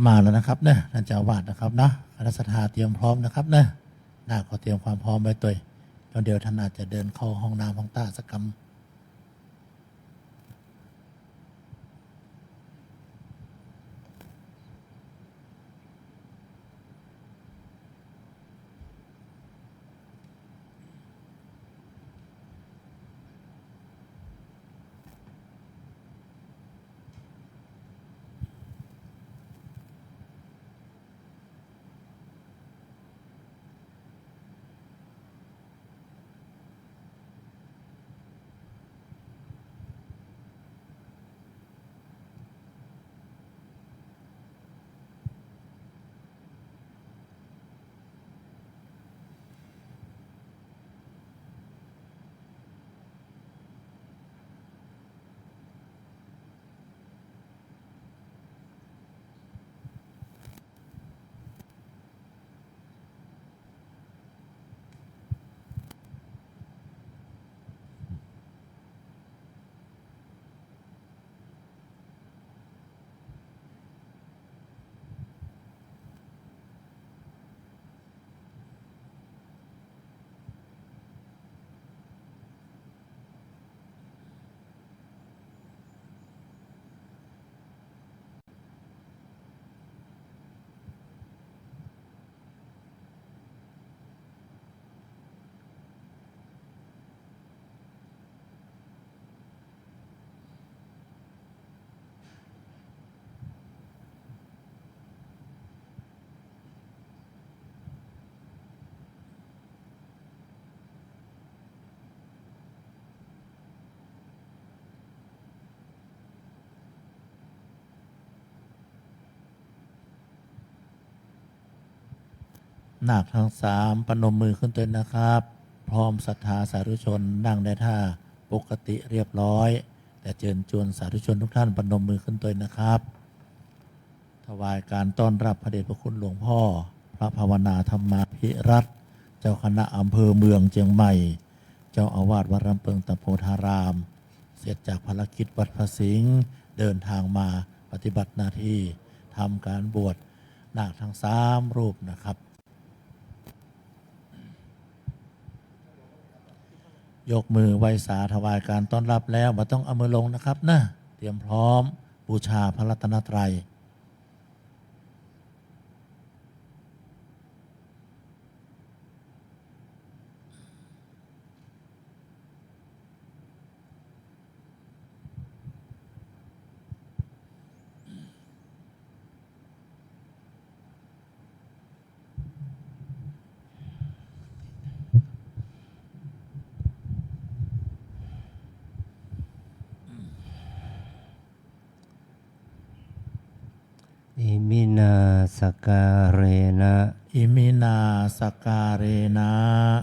มาแล้วนะครับเนี่ยท่านเจ้าอาวาสนะครับนะคณะสัตยาเตรียมพร้อมนะครับเนี่ยนาคก็เตรียมความพร้อมไว้ตัวเดี๋ยวท่านอาจจะเดินเข้าห้องน้ำห้องต้าสักกรรมนาคทั้งสามปนมมือขึ้นตัวนะครับพร้อมศรัทธาสาธุชนนั่งได้ท่าปกติเรียบร้อยแต่เชิญชวนสาธุชนทุกท่านปนมมือขึ้นตัวนะครับถวายการต้อนรับพระเดชพระคุณหลวงพ่อพระภาวนาธรรมาภิรัตน์เจ้าคณะอำเภอเมืองเชียงใหม่เจ้าอาวาสวัดรำเพิงตะโพธารามเสร็จจากภารกิจวัดพระสิงห์เดินทางมาปฏิบัติหน้าที่ทำการบวชนาคทั้งสามรูปนะครับยกมือไหว้สาถวายการต้อนรับแล้วไม่ต้องเอามือลงนะครับนะเตรียมพร้อมบูชาพระรัตนตรัยอิมินาสการเรนะอิมินาสการเรนะ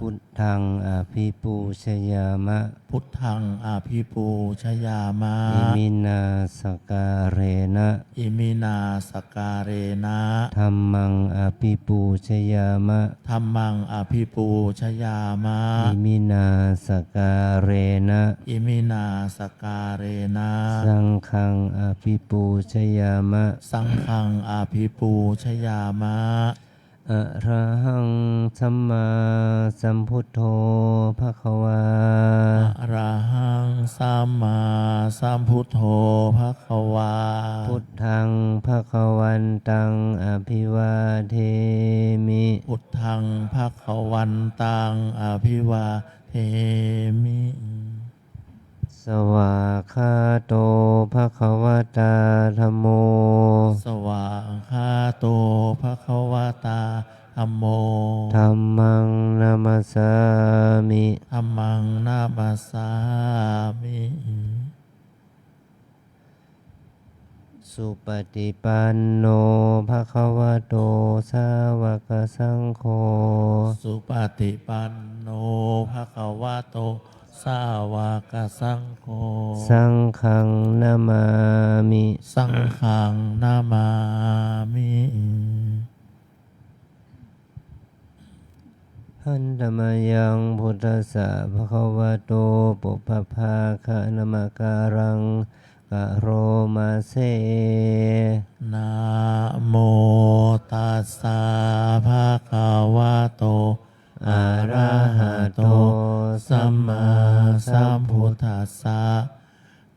พุทธังอภิปูชยามะพุทธังอาภิปูชยามะอิมินาสการเรนะอิมินาสการเรนะธัมมังอภิปูชยามะธัมมังอาภิปูชยามะอิมินาสการเรนะอิมินาสการเรนะสังฆังอภิปูชยามะสังฆังอาภิปูชยามะอะระหังสัมมาสัมพุทโธภควาอะระหังสัมมาสัมพุทโธภควาพุทธังภควันตังอภิวาเทมิพุทธังภควันตังอภิวาเทมิสวากขาโตภควตาธัมโมสวากขาโตภควตาธัมโมธัมมังนามัสสามิธัมมังนามัสสามิสุปฏิปันโนภควโตสาวกสังโฆสุปฏิปันโนภควโตสาวกสังโฆสังฆังนามามิสังฆังนามามิหันธมยังพุทธัสสะภะคะวะโตปุพพภาคะนามการัง กะโรมาเซ นะโมตัสสะภะคะวะโตอะระหะโตสัมมาสัมพุทธัสสะ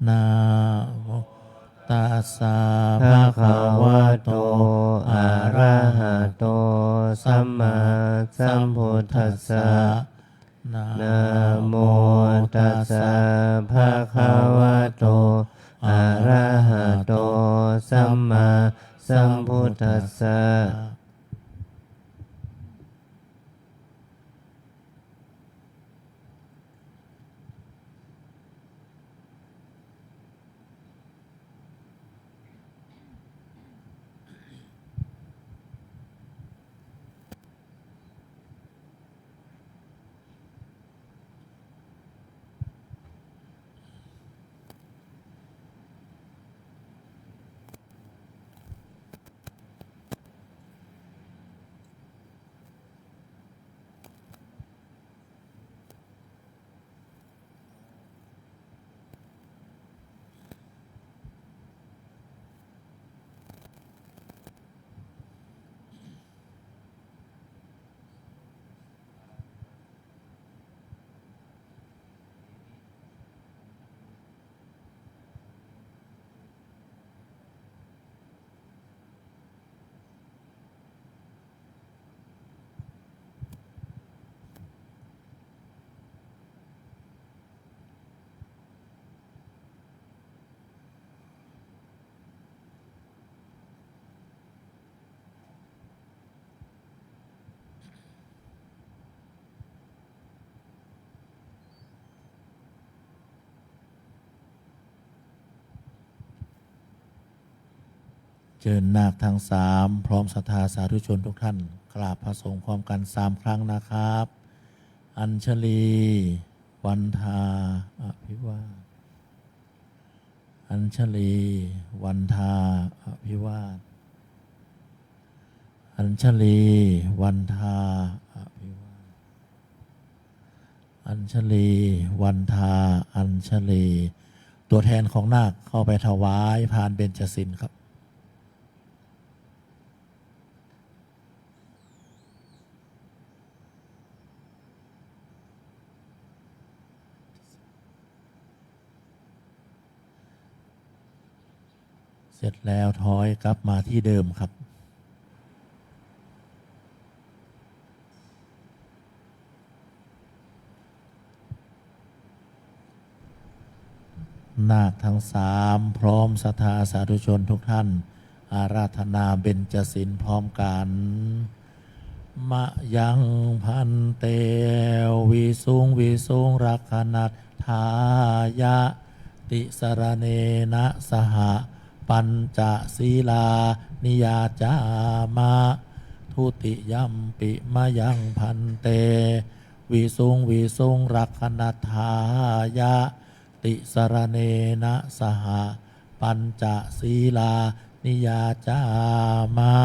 นะโมตัสสะภะคะวะโตอะระหะโตสัมมาสัมพุทธัสสะนะโมตัสสะภะคะวะโตอะระหะโตสัมมาสัมพุทธัสสะเชิญนาคทั้งสามพร้อมศรัทธาสาธุชนทุกท่านกราบพระสงฆ์พร้อมกัน3 ครั้งนะครับ อัญชลี วันทาอภิวาทอัญชลี วันทาอภิวาทอัญชลี วันทาอภิวาทอัญชลี วันทาอัญชลี ตัวแทนของนาคเข้าไปถวายพานเบญจศีลครับ เสร็จแล้วถอยกลับมาที่เดิมครับ นาคทั้ง3พร้อมศรัทธาสาธุชนทุกท่านอาราธนาเบญจศีลพร้อมกันมะยังพันเตวิสุงวิสุงรักขณัตถายะติสรเนนะสหปัญจศีลานิยาจามะทุติยัมปิมะยังพันเตวิสุงวิสุงรักขณัตถายะติสรเนนะสหปัญจศีลานิยาจามะ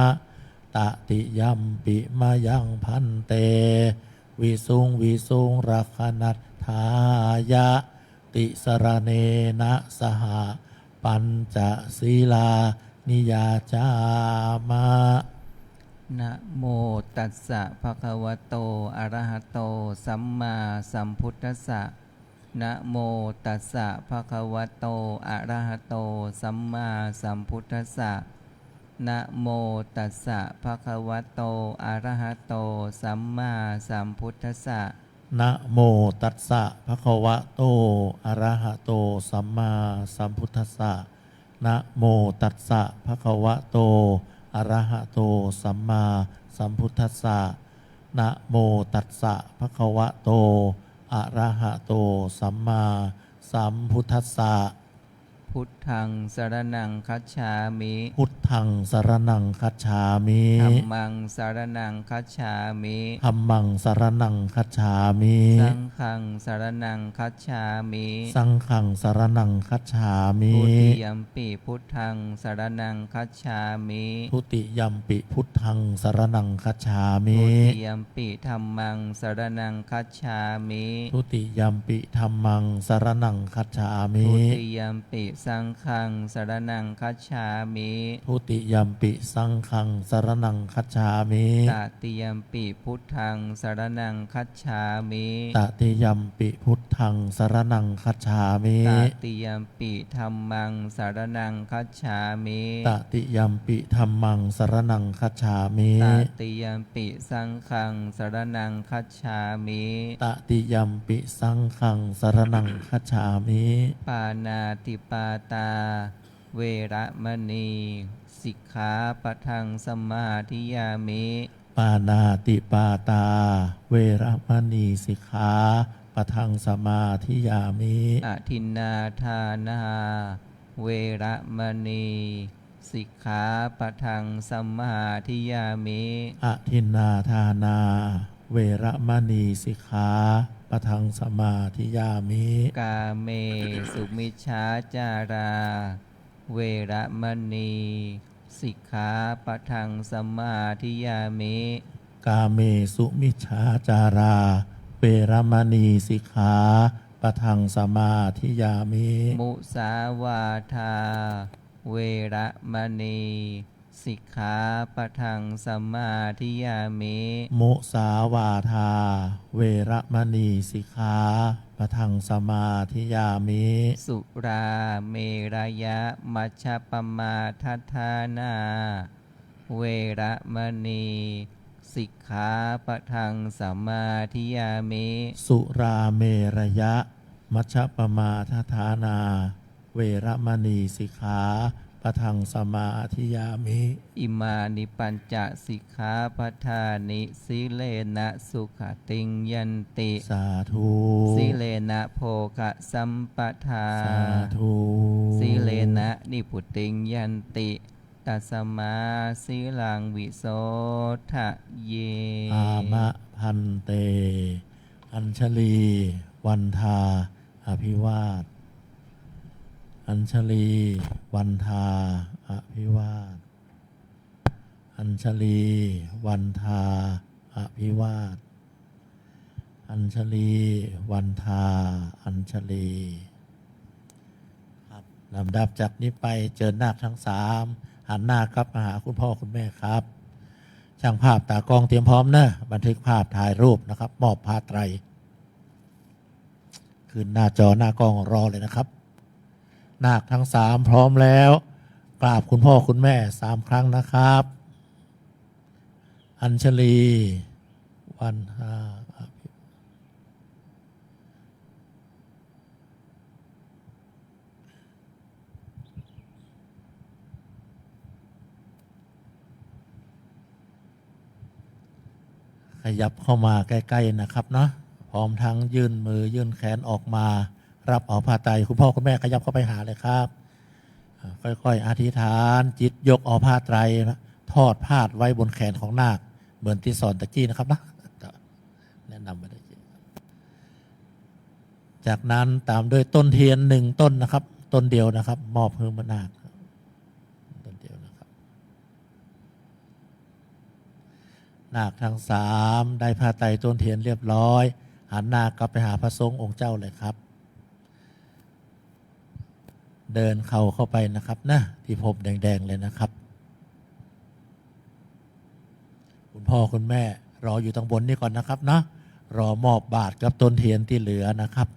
ตติยัมปิมายังพันเตวิสุงวิสุงรักขณัตถายะติสรเนนะสหปัญจศีลานิยาจามะ นะโมตัสสะภะคะวะโตอะระหะโตสัมมาสัมพุทธัสสะนะโมตัสสะภะคะวะโตอะระหะโตสัมมาสัมพุทธัสสะนะโมตัสสะภะคะวะโตอะระหะโตสัมมาสัมพุทธัสสะ นะโมตัสสะภะคะวะโตอะระหะโตสัมมาสัมพุทธัสสะนะโมตัสสะภะคะวะโตอะระหะโตสัมมาสัมพุทธัสสะนะโมตัสสะภะคะวะโตอะระหะโตสัมมาสัมพุทธัสสะ พุทธังสรณังคัจฉามิ พุทธังสรณังคัจฉามิ ธัมมังสรณังคัจฉามิ ธัมมังสรณังคัจฉามิ สังฆังสรณังคัจฉามิ สังฆังสรณังคัจฉามิ ทุติยัมปิพุทธังสรณังคัจฉามิ ทุติยัมปิพุทธังสรณังคัจฉามิ ทุติยัมปิธัมมังสรณังคัจฉามิ ทุติยัมปิธัมมังสรณังคัจฉามิ ทุติยัมปิ สังฆังสรณังคัจฉามิ ทุติยัมปิสังฆังสรณังคัจฉามิ ตติยัมปิพุทธังสรณังคัจฉามิ ตติยัมปิพุทธังสรณังคัจฉามิ ตติยัมปิธัมมังสรณังคัจฉามิ ตติยัมปิธัมมังสรณังคัจฉามิ ตติยัมปิสังฆังสรณังคัจฉามิ ตติยัมปิสังฆังสรณังคัจฉามิ ปานาติปาตา เวระมณีสิกขาปะทังสมาธิยามิ ปานาติปาตา เวระมณีสิกขาปะทังสมาธิยามิ อทินนาทานา เวระมณีสิกขาปะทังสมาธิยามิ อทินนาทานา เวระมณีสิกขาปะทังสมาธิยามิ กาเมสุมิชฌาจารา เวระมณีสิกขาปะทังสมาธิยามิ กาเมสุมิจฉาจารา เวรมณีสิกขาปะทังสมาธิยามิ มุสาวาทา เวระมณีสิกขาปะทังสมาธิยามิ มุสาวาทา เวรมณีสิกขาปะทังสมาธิยามิ สุราเมรยะมัชฌัปปมาทัฏฐานา เวระมณีสิกขาปะทังสมาธิยามิ สุราเมรยะ มัชฌปมาทฐานา เวรมณีสิกขาปะทังสมาธิยามิ อิมานิปัญจสิกขาปทานิสิเลนะสุขติงยันติ สาธุ สิเลนะโภคะสัมปทา สาธุ สิเลนะนิพุติงยันติตัสมาสิลังวิโสทะเย อามะพันเต อัญชลี วันทา อภิวาท อัญชลี วันทา อภิวาท อัญชลี วันทา อภิวาท อัญชลี วันทา อัญชลีครับลำดับจากนี้ไปเจอนาคทั้งสามหันหน้ากลับมาหาคุณพ่อคุณแม่ครับ ช่างภาพตากล้องเตรียมพร้อมนะบันทึกภาพถ่ายรูปนะครับ มอบผ้าไตรขึ้นหน้าจอหน้ากล้องรอเลยนะครับ นาคทั้งสามพร้อมแล้วกราบคุณพ่อคุณแม่สามครั้งนะครับ อัญชลี วันทา ขยับเข้ามาใกล้ๆนะครับเนาะพร้อมทั้งยื่นมือยื่นแขนออกมา รับเอาผ้าไตรคุณพ่อคุณแม่ขยับเข้าไปหาเลยครับค่อยๆอธิษฐานจิตยกเอาผ้าไตรทอดพาดไว้บนแขนของนาคเหมือนที่สอนตะกี้นะครับนะแนะนำมาได้จากนั้นตามด้วยต้นเทียนหนึ่งต้นนะครับต้นเดียวนะครับ มอบให้พระนาคต้นเดียวนะครับ นาคทั้งสามได้ผ้าไตรต้นเทียนเรียบร้อยหันหน้ากลับไปหาพระสงฆ์องค์เจ้าเลยครับ เดินเข้าไปนะครับนะที่ผมแดงๆเลยนะครับ คุณพ่อคุณแม่รออยู่ตรงบนนี่ก่อนนะครับนะรอมอบบาตรกับต้นเทียนที่เหลือนะครับ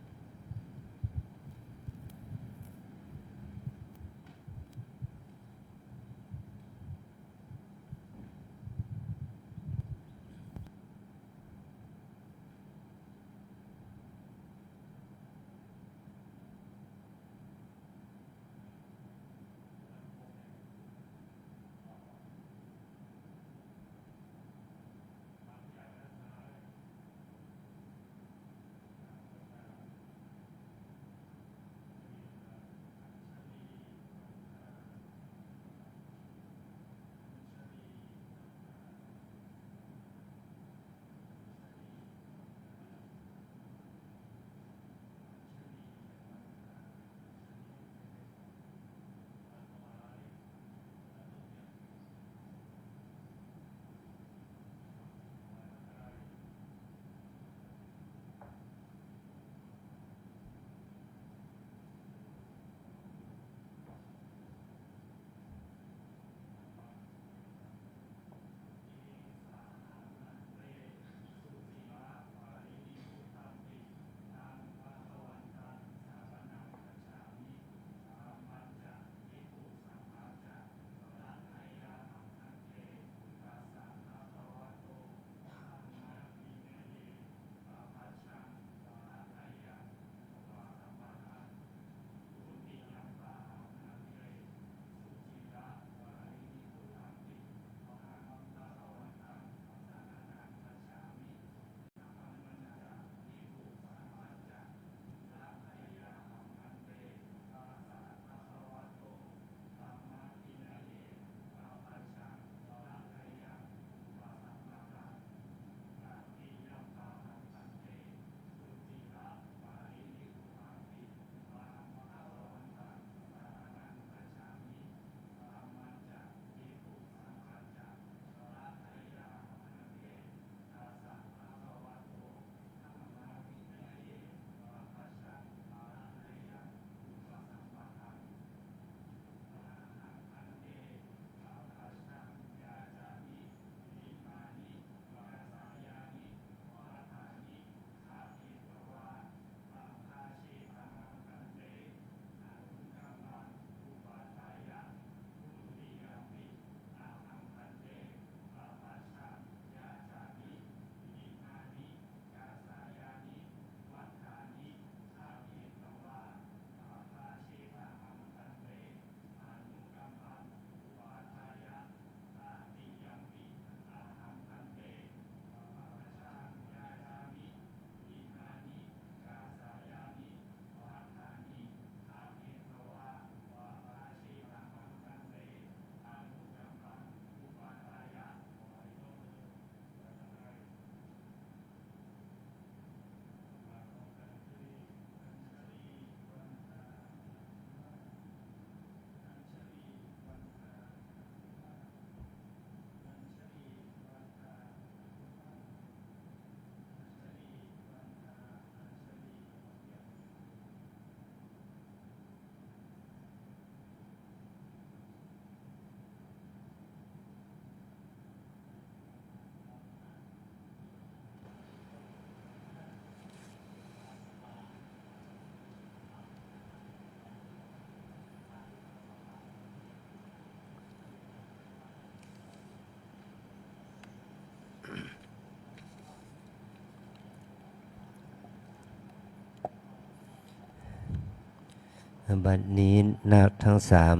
บัดนี้นักทั้งสาม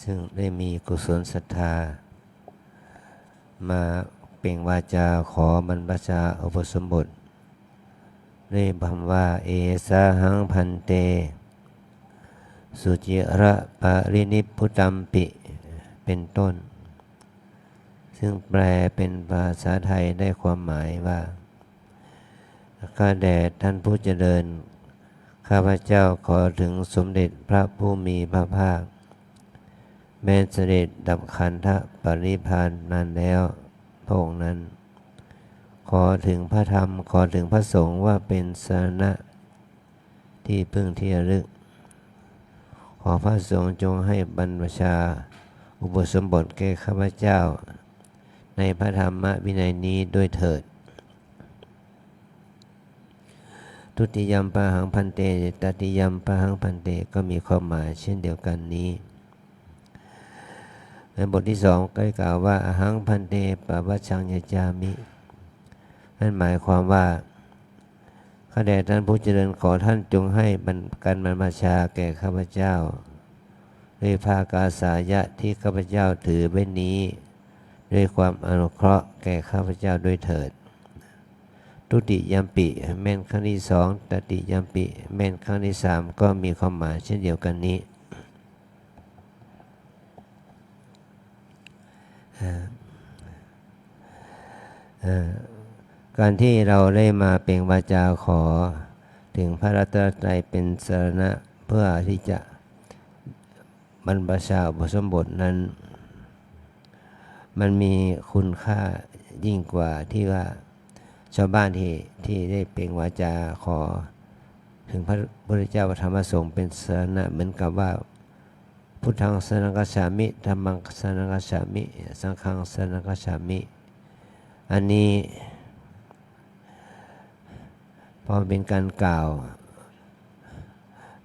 ซึ่งได้มีกุศลศรัทธามาเปล่งวาจาขอบรรพชาอุปสมบทด้วยคำว่าเอสาหังพันเตสุจิระปะรินิพพุตัมปิเป็นต้นซึ่งแปลเป็นภาษาไทยได้ความหมายว่าข้าแด่ท่านผู้เจริญข้าพเจ้าขอถึงสมเด็จพระผู้มีพระภาคแม้เสด็จดับขันธปรินิพพานนานแล้วพระองค์นั้นขอถึงพระธรรมขอถึงพระสงฆ์ว่าเป็นสรณะที่พึ่งที่ระลึกขอพระสงฆ์จงให้บรรพชาอุปสมบทแก่ข้าพเจ้าในพระธรรมวินัยนี้ด้วยเถิดทุติยัมปะหังพันเตตติยัมปะหังพันเตก็มีความหมายเช่นเดียวกันนี้ในบทที่สองก็กล่าวว่าอหังพันเตปะวัชชังยจามินั่นหมายความว่าข้าแต่ท่านผู้เจริญขอท่านจงให้การบรรพชาแก่ข้าพเจ้าด้วยภากาสายะที่ข้าพเจ้าถือไว้นี้ด้วยความอนุเคราะห์แก่ข้าพเจ้าด้วยเถิดทุติยัมปิแม่นครั้งที่สองตติยัมปิแม่นครั้งที่สามก็มีความหมายเช่นเดียวกันนี้การที่เราได้มาเปล่งวาจาขอถึงพระรัตนตรัยเป็นสรณะเพื่อที่จะบรรพชาอุปสมบทนั้นมันมีคุณค่ายิ่งกว่าที่ว่าชาวบ้านที่ได้เปล่งวาจาขอถึงพระพุทธเจ้าพระธรรมพระสงฆ์เป็นสรณะเหมือนกับว่าพุทธังสรณังคัจฉามิธัมมังสรณังคัจฉามิสังฆังสรณังคัจฉามิอันนี้พอเป็นการกล่าว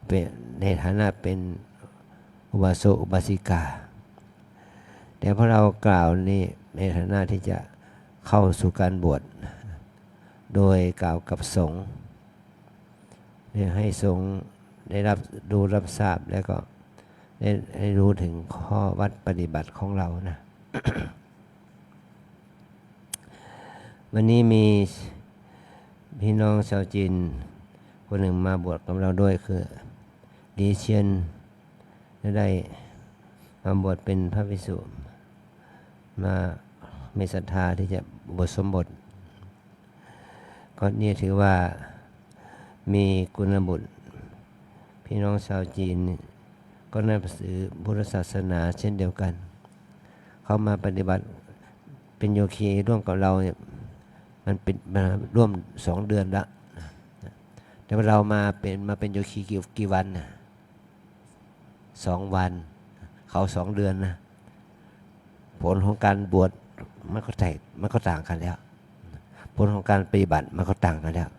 เป็นในฐานะเป็นอุบาสกอุบาสิกาแต่พอเรากล่าวนี่ในฐานะที่จะเข้าสู่การบวชโดยกล่าวกับสงฆ์ให้สงฆ์ได้รับทราบแล้วก็ได้รู้ถึงข้อวัดปฏิบัติของเรานะ วันนี้มีพี่น้องชาวจีนคนหนึ่งมาบวชกับเราด้วยคือลีเชียนได้มาบวชเป็นพระภิกษุมามีศรัทธาที่จะบวชสมบทก็นี่ถือว่ามีกุณบุตรพี่น้องชาวจีนก็นับถือพุทธศาสนาเช่นเดียวกันเขามาปฏิบัติเป็นโยคีร่วมกับเราเนี่ยมันเป็นมาร่วม2 เดือนละแต่ว่าเรามาเป็นโยคีกี่วันนะ2 วันเขา2 เดือนนะผลของการบวชมันก็ต่างกันแล้วผลของการปฏิบัติมันก็ต่างกันแล้ว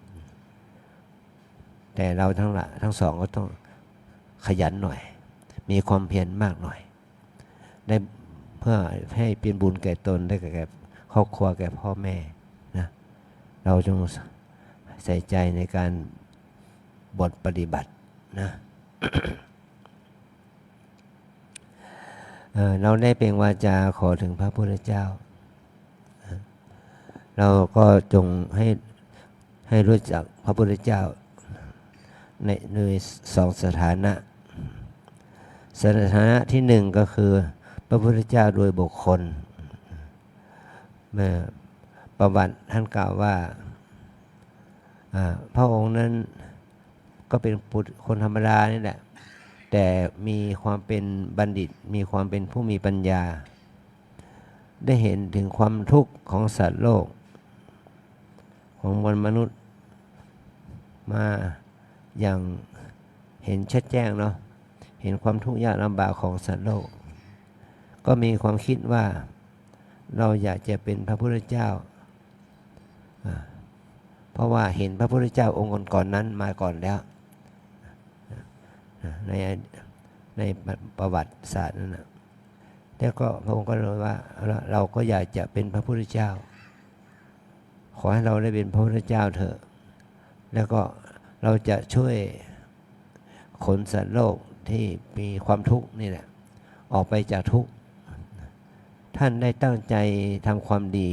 แต่เราทั้งสองก็ต้องขยันหน่อยมีความเพียรมากหน่อยได้เพื่อให้เป็นบุญแก่ตนได้แก่ครอบครัวแก่พ่อแม่นะเราจงใส่ใจในการบทปฏิบัตินะ เราได้เปล่งวาจาขอถึงพระพุทธเจ้าเราก็จงให้รู้จักพระพุทธเจ้าใน2 สถานะสถานะที่1ก็คือพระพุทธเจ้าโดยบุคคลประวัติท่านกล่าวว่าพระองค์นั้นก็เป็นคนธรรมดานี่แหละแต่มีความเป็นบัณฑิตมีความเป็นผู้มีปัญญาได้เห็นถึงความทุกข์ของสัตว์โลกของมวลมนุษย์มาอย่างเห็นชัดแจ้งเนาะเห็นความทุกข์ยากลำบากของสัตว์โลกก็มีความคิดว่าเราอยากจะเป็นพระพุทธเจ้าเพราะว่าเห็นพระพุทธเจ้าองค์ก่อนๆนั้นมาก่อนแล้วในประวัติศาสตร์นั้นนะแล้วก็พระองค์ก็เลยว่าเราก็อยากจะเป็นพระพุทธเจ้าขอให้เราได้เป็นพระพุทธเจ้าเถอะแล้วก็เราจะช่วย ขนสัตว์โลกที่มีความทุกข์นี่แหละออกไปจากทุกข์ท่านได้ตั้งใจทำความดี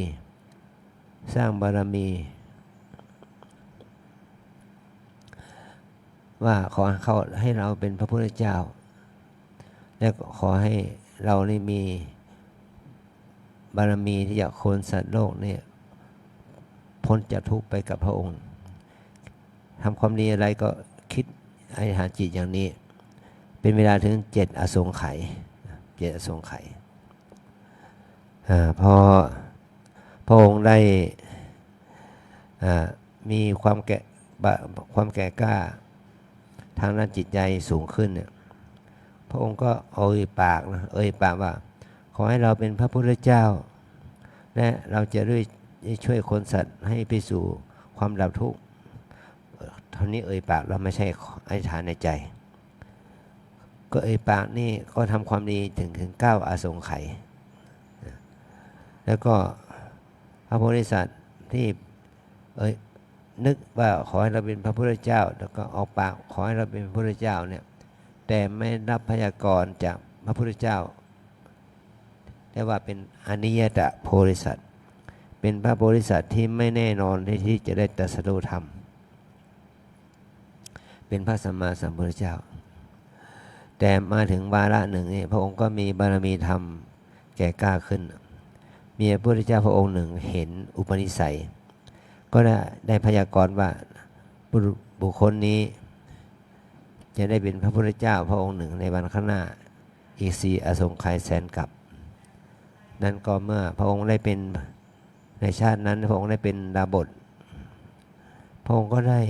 สร้างบารมี ว่าขอเขาให้เราเป็นพระพุทธเจ้า และขอให้เรานี่มีบารมีที่จะคนสัตว์โลกเนี่ยพ้นจากทุกข์ไปกับพระองค์ทำความดีอะไรก็คิดอธิษฐานจิตอย่างนี้ เป็นเวลาถึง7 อสงไขย7 อสงไขยพอพระองค์ได้มีความแก่กล้าทางด้านจิตใจสูงขึ้นเนี่ยพระองค์ก็เอ่ยปากว่าขอให้เราเป็นพระพุทธเจ้าและเราจะด้วยช่วยคนสัตว์ให้ไปสู่ความดับทุกข์เท่านี้เอ่ยปากเราไม่ใช่อธิษฐานในใจก็เอ่ยปากนี่ก็ทำความดีถึง9 อสงไขยแล้วก็พระโพธิสัตว์ที่นึกว่าขอให้เราเป็นพระพุทธเจ้าแล้วก็ออกปากขอให้เราเป็นพระพุทธเจ้าเนี่ยแต่ไม่รับพยากรณ์จากพระพุทธเจ้าแต่ว่าเป็นอนิยตโพธิสัตว์เป็นพระโพธิสัตว์ที่ไม่แน่นอนที่จะได้ตรัสรู้ธรรมเป็นพระสัมมาสัมพุทธเจ้าแต่มาถึงวาระหนึ่งนี่พระองค์ก็มีบารมีธรรมแก่กล้าขึ้นมีพระพุทธเจ้าพระองค์หนึ่งเห็นอุปนิสัยก็ได้พยากรณ์ว่าบุคคลนี้จะได้เป็นพระพุทธเจ้าพระองค์หนึ่งในวันข้างหน้าอีก4 อสงไขยแสนกับนั่นก็เมื่อพระองค์ได้เป็นในชาตินั้นพระองค์ได้เป็นดาบสพระองค์ก็ได้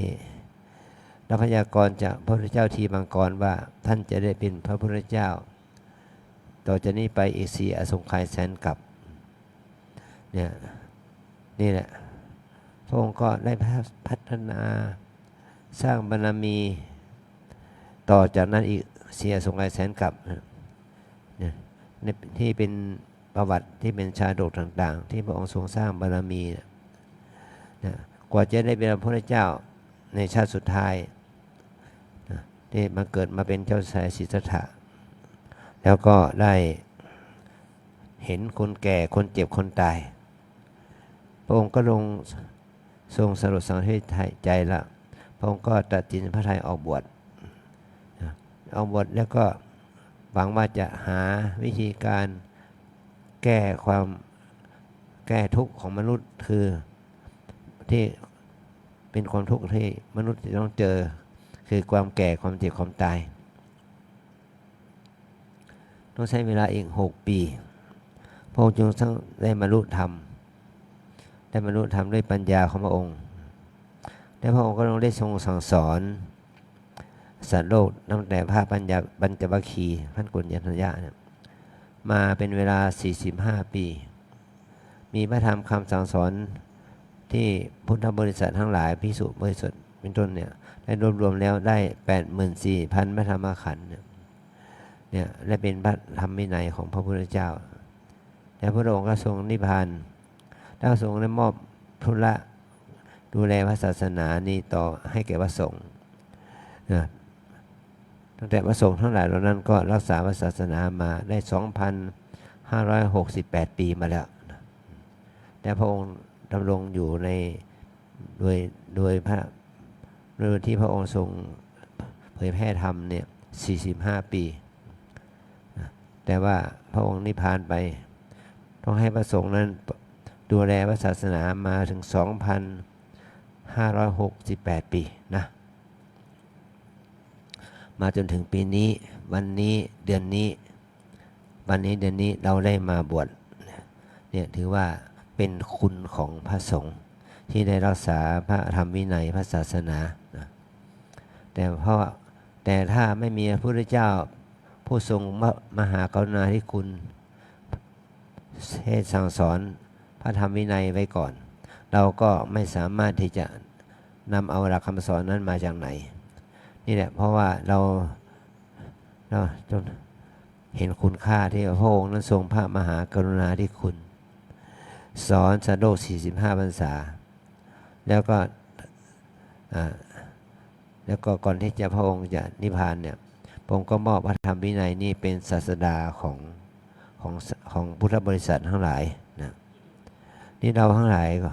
รับพยากรณ์จากพระพุทธเจ้าทีมังกรว่าท่านจะได้เป็นพระพุทธเจ้าต่อจากนี้ไปอีก4 อสงไขยแสนกับเนี่ยนี่แหละพระองค์ก็ได้พัฒนาสร้างบารมีต่อจากนั้นอีก4 อสงไขยแสนกับเนี่ยที่เป็นประวัติที่เป็นชาดกต่างๆที่พระองค์ทรงสร้างบารมีนะกว่าจะได้เป็นพระพุทธเจ้าในชาติสุดท้ายนะที่มาเกิดมาเป็นเจ้าชายสิทธัตถะแล้วก็ได้เห็นคนแก่คนเจ็บคนตายพระองค์ก็ทรงสลดสังเวชใจละพระองค์ก็ตัดสินพระทัยออกบวชแล้วก็หวังว่าจะหาวิธีการแก้ทุกข์ของมนุษย์คือที่เป็นความทุกข์ที่มนุษย์จะต้องเจอคือความแก่ความเจ็บความตายต้องใช้เวลาอีก6 ปีพระองค์จึงได้บรรลุธรรมด้วยปัญญาของพระองค์และพระองค์ก็ได้ทรงสั่งสอนสัตว์โลกตั้งแต่พระปัญจวัคคีย์ท่านกุญญทัญญะเนี่ยมาเป็นเวลา45 ปีมีพระธรรมคำสั่งสอนที่พุทธบริษัททั้งหลายภิกษุบริสุทธิ์เป็นต้นเนี่ยได้รวมแล้วได้ 84,000 พระธรรมขันธ์เนี่ยและเป็นพระธรรมวินัยของพระพุทธเจ้าและพระองค์ก็ทรงนิพพานแล้วทรงได้มอบธุระดูแลพระศาสนานี้ต่อให้แก่พระสงฆ์ตั้งแต่พระสงฆ์ทั้งหลายเหล่านั้นก็รักษาพระศาสนามาได้ 2,568 ปีมาแล้วแต่พระองค์ดำรงอยู่ในโดยที่พระองค์ทรงเผยแพร่ธรรมเนี่ย45 ปีแต่ว่าพระองค์นิพพานไปต้องให้พระสงฆ์นั้นดูแลพระศาสนามาถึง 2,568 ปีนะมาจนถึงปีนี้วันนี้เดือนนี้เราได้มาบวชเนี่ยถือว่าเป็นคุณของพระสงฆ์ที่ได้รักษาพระธรรมวินัยพระศาสนาแต่ถ้าไม่มีพระพุทธเจ้าผู้ทรงมหากรุณาธิคุณเทศสั่งสอนพระธรรมวินัยไว้ก่อนเราก็ไม่สามารถที่จะนำเอาหลักคำสอนนั้นมาจากไหนนี่แหละเพราะว่าเราจนเห็นคุณค่าที่พระองค์นั้นทรงพระมหากรุณาธิคุณสอนสัตว์โลก45 พรรษาแล้วก็ แล้วก็ก่อนที่จะพระองค์จะนิพพานเนี่ยพระองค์ก็มอบพระธรรมวินัยนี่เป็นศาสดาของพุทธบริษัททั้งหลายนะนี่เราทั้งหลายก็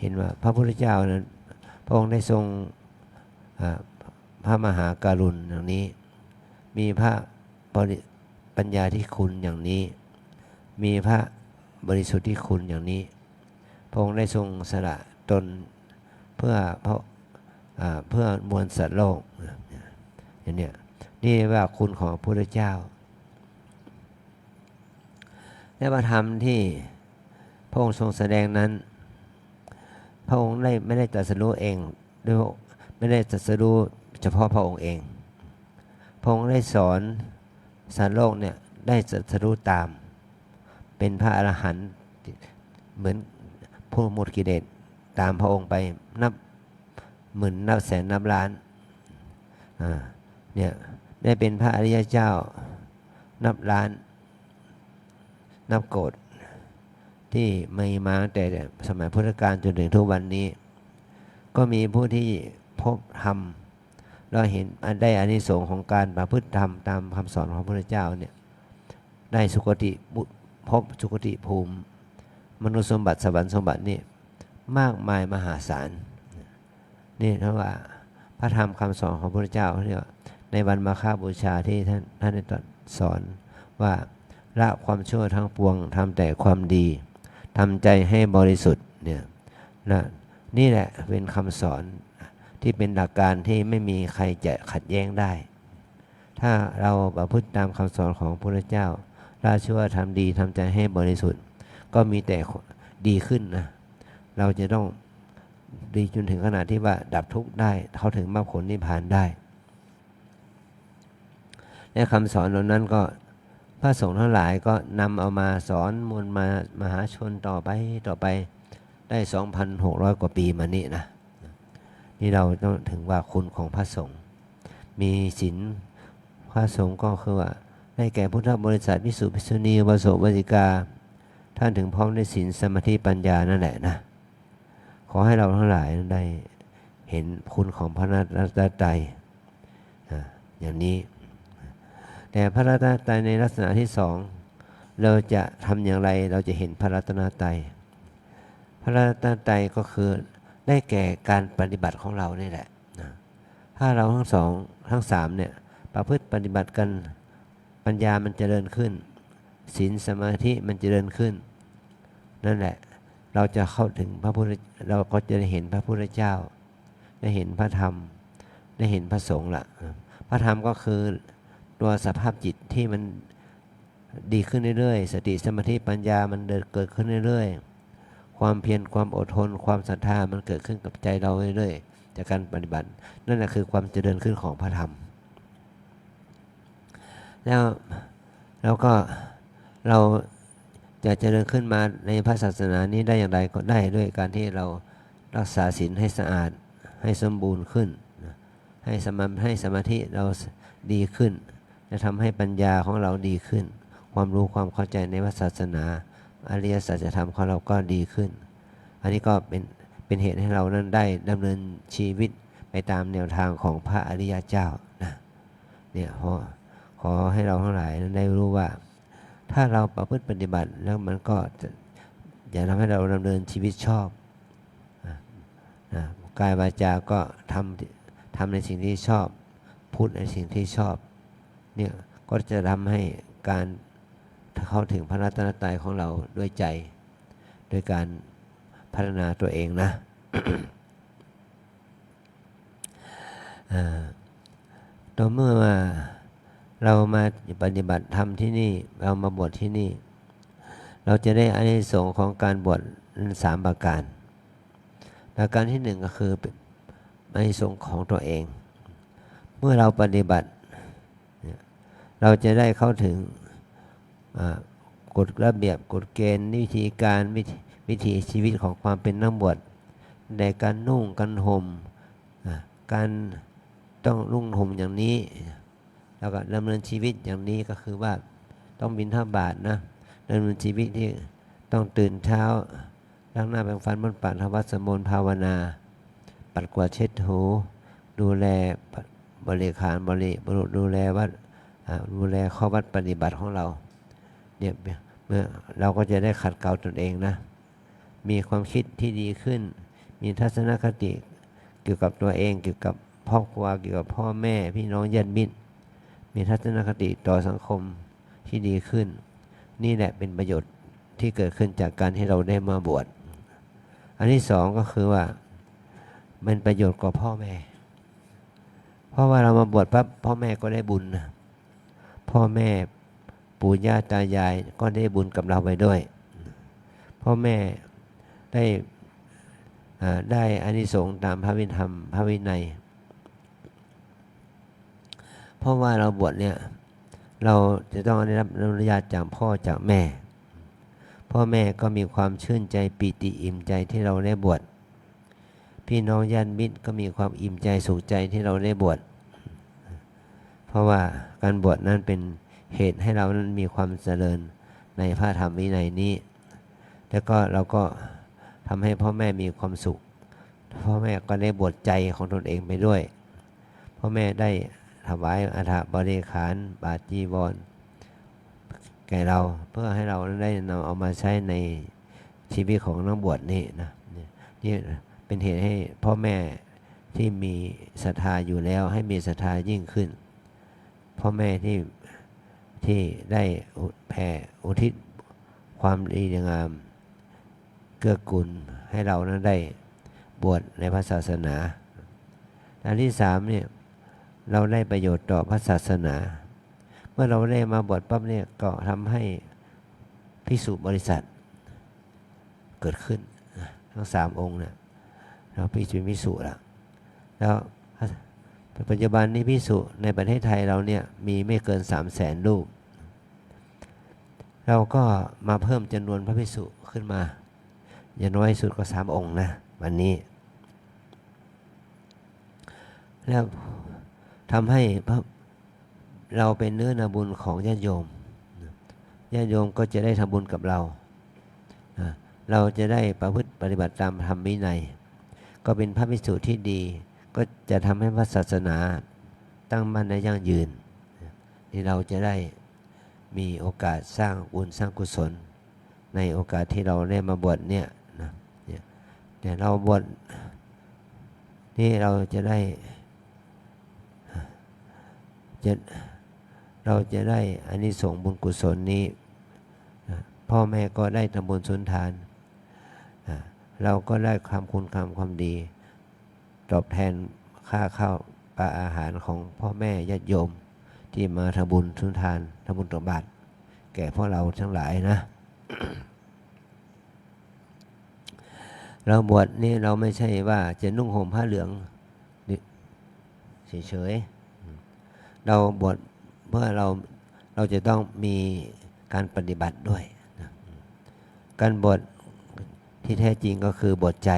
เห็นว่าพระพุทธเจ้านั้นพระองค์ได้ทรงพระมหาการุณอย่างนี้มีพระปัญญาที่คุณอย่างนี้มีพระบริสุทธิ์ที่คุณอย่างนี้พระองค์ได้ทรงสละตนเพื่อมวลสัตว์โลกอย่างนี้นี่ว่าคุณของพระพุทธเจ้าและพระธรรมที่พระองค์ทรงแสดงนั้นพระองค์ไม่ได้ตรัสรู้เองด้วยไม่ได้ตรัสรู้เฉพาะพระองค์เองพระองค์ได้สอนสัตว์โลกเนี่ยได้ตรัสรู้ตามเป็นพระอรหันต์เหมือนผู้หมดกิเลสตามพระองค์ไปนับหมื่นนับแสนนับล้านเนี่ยได้เป็นพระอริยเจ้านับล้านนับโกฏที่มีมาตั้งแต่สมัยพุทธกาลจนถึงทุกวันนี้ก็มีผู้ที่พบธรรมเราเห็นได้อานิสงส์ของการประพฤติธรรมตามคำสอนของพระพุทธเจ้าเนี่ยได้สุคติพบสุคติภูมิมนุษย์สมบัติสวรรค์สมบัตินี่มากมายมหาศาลนี่เพราะว่าพระธรรมคำสอนของพระพุทธเจ้าเรียกว่าในวันมาฆบูชาที่ท่านได้ตรัสสอนว่าละความชั่วทั้งปวงทำแต่ความดีทำใจให้บริสุทธิ์เนี่ยนี่แหละเป็นคำสอนที่เป็นหลักการที่ไม่มีใครจะขัดแย้งได้ ถ้าเราประพฤติตามคำสอนของพระพุทธเจ้าละชั่วทำดีทำใจให้บริสุทธิ์ก็มีแต่ดีขึ้นนะเราจะต้องดีจนถึงขนาดที่ว่าดับทุกข์ได้เข้าถึงมรรคผลนิพพานได้และคำสอนเหล่านั้นก็พระสงฆ์ทั้งหลายก็นำเอามาสอนมวลมหาชนต่อไปได้ 2,600 กว่าปีมานี้นะนี่เราต้องถึงว่าคุณของพระสงฆ์มีศีลพระสงฆ์ก็คือว่าได้แก่พุทธบริษัทภิกษุภิกษุณีอุบาสกอุบาสิกาท่านถึงพร้อมด้วยศีลสมาธิปัญญานั่นแหละนะขอให้เราทั้งหลายได้เห็นคุณของพระรัตนตรัยอย่างนี้แต่พระรัตนตรัยในลักษณะที่สองเราจะทำอย่างไรเราจะเห็นพระรัตนตรัยพระรัตนตรัยก็คือได้แก่การปฏิบัติของเรานี่แหละถ้าเราทั้งสามเนี่ยประพฤติปฏิบัติกันปัญญามันเจริญขึ้นศีลสมาธิมันเจริญขึ้นนั่นแหละเราจะเข้าถึงเราก็จะได้เห็นพระพุทธเจ้าได้เห็นพระธรรมได้เห็นพระสงฆ์ละพระธรรมก็คือตัวสภาพจิตที่มันดีขึ้นเรื่อยๆสติสมาธิปัญญามันเกิดขึ้นเรื่อยๆความเพียรความอดทนความศรัทธามันเกิดขึ้นกับใจเราเรื่อยๆจากการปฏิบัตินั่นแหละคือความเจริญขึ้นของพระธรรมแล้วก็เราจะเจริญขึ้นมาในพระศาสนานี้ได้อย่างไรก็ได้ด้วยการที่เรารักษาศีลให้สะอาดให้สมบูรณ์ขึ้นให้สมาธิเราดีขึ้นจะทำให้ปัญญาของเราดีขึ้นความรู้ความเข้าใจในพระศาสนาอริยสัจธรรมของเราก็ดีขึ้นอันนี้ก็เป็นเหตุให้เรานั้นได้ดำเนินชีวิตไปตามแนวทางของพระอริยเจ้านะเนี่ยขอให้เราทั้งหลายได้รู้ว่าถ้าเราประพฤติปฏิบัติแล้วมันก็จะทำให้เราดำเนินชีวิตชอบกายวาจาก็ทำในสิ่งที่ชอบพูดในสิ่งที่ชอบเนี่ยก็จะทำให้การเข้าถึงพระรัตนตรัยของเราด้วยใจโดยการพัฒนาตัวเองนะต่อเมื่อเรามาปฏิบัติธรรมที่นี่เรามาบวชที่นี่เราจะได้อานิสงส์ของการบวช3 ประการที่1ก็คืออานิสงส์ของตัวเองเมื่อเราปฏิบัติเราจะได้เข้าถึงกฎระเบียบกฎเกณฑ์วิธีการวิถีชีวิตของความเป็นนักบวชในการนุ่งการห่มการต้องนุ่งห่มอย่างนี้แล้วก็ดำเนินชีวิตอย่างนี้ก็คือว่าต้องบิณฑบาตนะดำเนินชีวิตที่ต้องตื่นเช้าล้างหน้าแปรงฟันบ้วนปากทำวัดสวดมนต์ภาวนาปัดกวาดเช็ดถู ดูแลบริขารดูแลวัดดูแลข้อวัดปฏิบัติของเราเนี่ยเมื่อเราก็จะได้ขัดเกลาตนเองนะมีความคิดที่ดีขึ้นมีทัศนคติเกี่ยวกับตัวเองเกี่ยวกับครอบครัวเกี่ยวกับพ่อแม่พี่น้องญาติมิตรมีทัศนคติต่อสังคมที่ดีขึ้นนี่แหละเป็นประโยชน์ที่เกิดขึ้นจากการที่เราได้มาบวชอันที่สองก็คือว่ามันประโยชน์กับพ่อแม่เพราะว่าเรามาบวชปั๊บพ่อแม่ก็ได้บุญนะพ่อแม่ปู่ย่าตายายก็ได้บุญกับเราไปด้วยพ่อแม่ได้อานิสงส์ตามพระวิธรรมพระวินัยเพราะว่าเราบวชเนี่ยเราจะต้องได้รับอนุญาตจากพ่อจากแม่พ่อแม่ก็มีความชื่นใจปิติอิ่มใจที่เราได้บวชพี่น้องญาติมิตรก็มีความอิ่มใจสุขใจที่เราได้บวชเพราะว่าการบวชนั้นเป็นเหตุให้เรานั้นมีความเจริญในพระธรรมวินัยนี้แล้วก็เราก็ทำให้พ่อแม่มีความสุขพ่อแม่ก็ได้บวชใจของตนเองไปด้วยพ่อแม่ได้ถวายอัฐบริขารบาตรจีวรแก่เราเพื่อให้เราได้นำเอามาใช้ในชีวิตของนักบวชนี่นะนี่เป็นเหตุให้พ่อแม่ที่มีศรัทธาอยู่แล้วให้มีศรัทธายิ่งขึ้นพ่อแม่ที่ได้แผ่อุทิศความดีงามเกื้อกูลให้เรานั้นได้บวชในพระศาสนาอันที่สามเนี่ยเราได้ประโยชน์ต่อพระศาสนาเมื่อเราได้มาบวชปั๊บเนี่ยก็ทำให้ภิกษุบริษัทเกิดขึ้นทั้งสามองค์เนี่ยเราภิกษุแล้วปัจจุบันนี้ภิกษุในประเทศไทยเราเนี่ยมีไม่เกิน 300,000 รูปเราก็มาเพิ่มจำนวนพระภิกษุขึ้นมาอย่างน้อยสุดก็3 องค์นะวันนี้แล้วทำให้เราเป็นเนื้อนาบุญของญาติโยมญาติโยมก็จะได้ทำบุญกับเราเราจะได้ประพฤติปฏิบัติตามธรรมวินัยก็เป็นพระภิกษุที่ดีก็จะทำให้พระศาสนาตั้งมั่นและยั่งยืนที่เราจะได้มีโอกาสสร้างบุญสร้างกุศลในโอกาสที่เราได้มาบวชเนี่ยนะเนี่ยเราบวชนี่เราจะได้อานิสงส์บุญกุศลนี้พ่อแม่ก็ได้ทำบุญสุนทานเราก็ได้ความดีตอบแทนค่าข้าวปลาอาหารของพ่อแม่ญาติโยมที่มาทำบุญสุนทานทำบุญตักบาตรแก่พวกเราทั้งหลายนะ เราบวชนี่เราไม่ใช่ว่าจะนุ่งห่มผ้าเหลืองเฉยๆเราบวชเพื่อเราจะต้องมีการปฏิบัติด้วยนะการบวชที่แท้จริงก็คือบวชใจ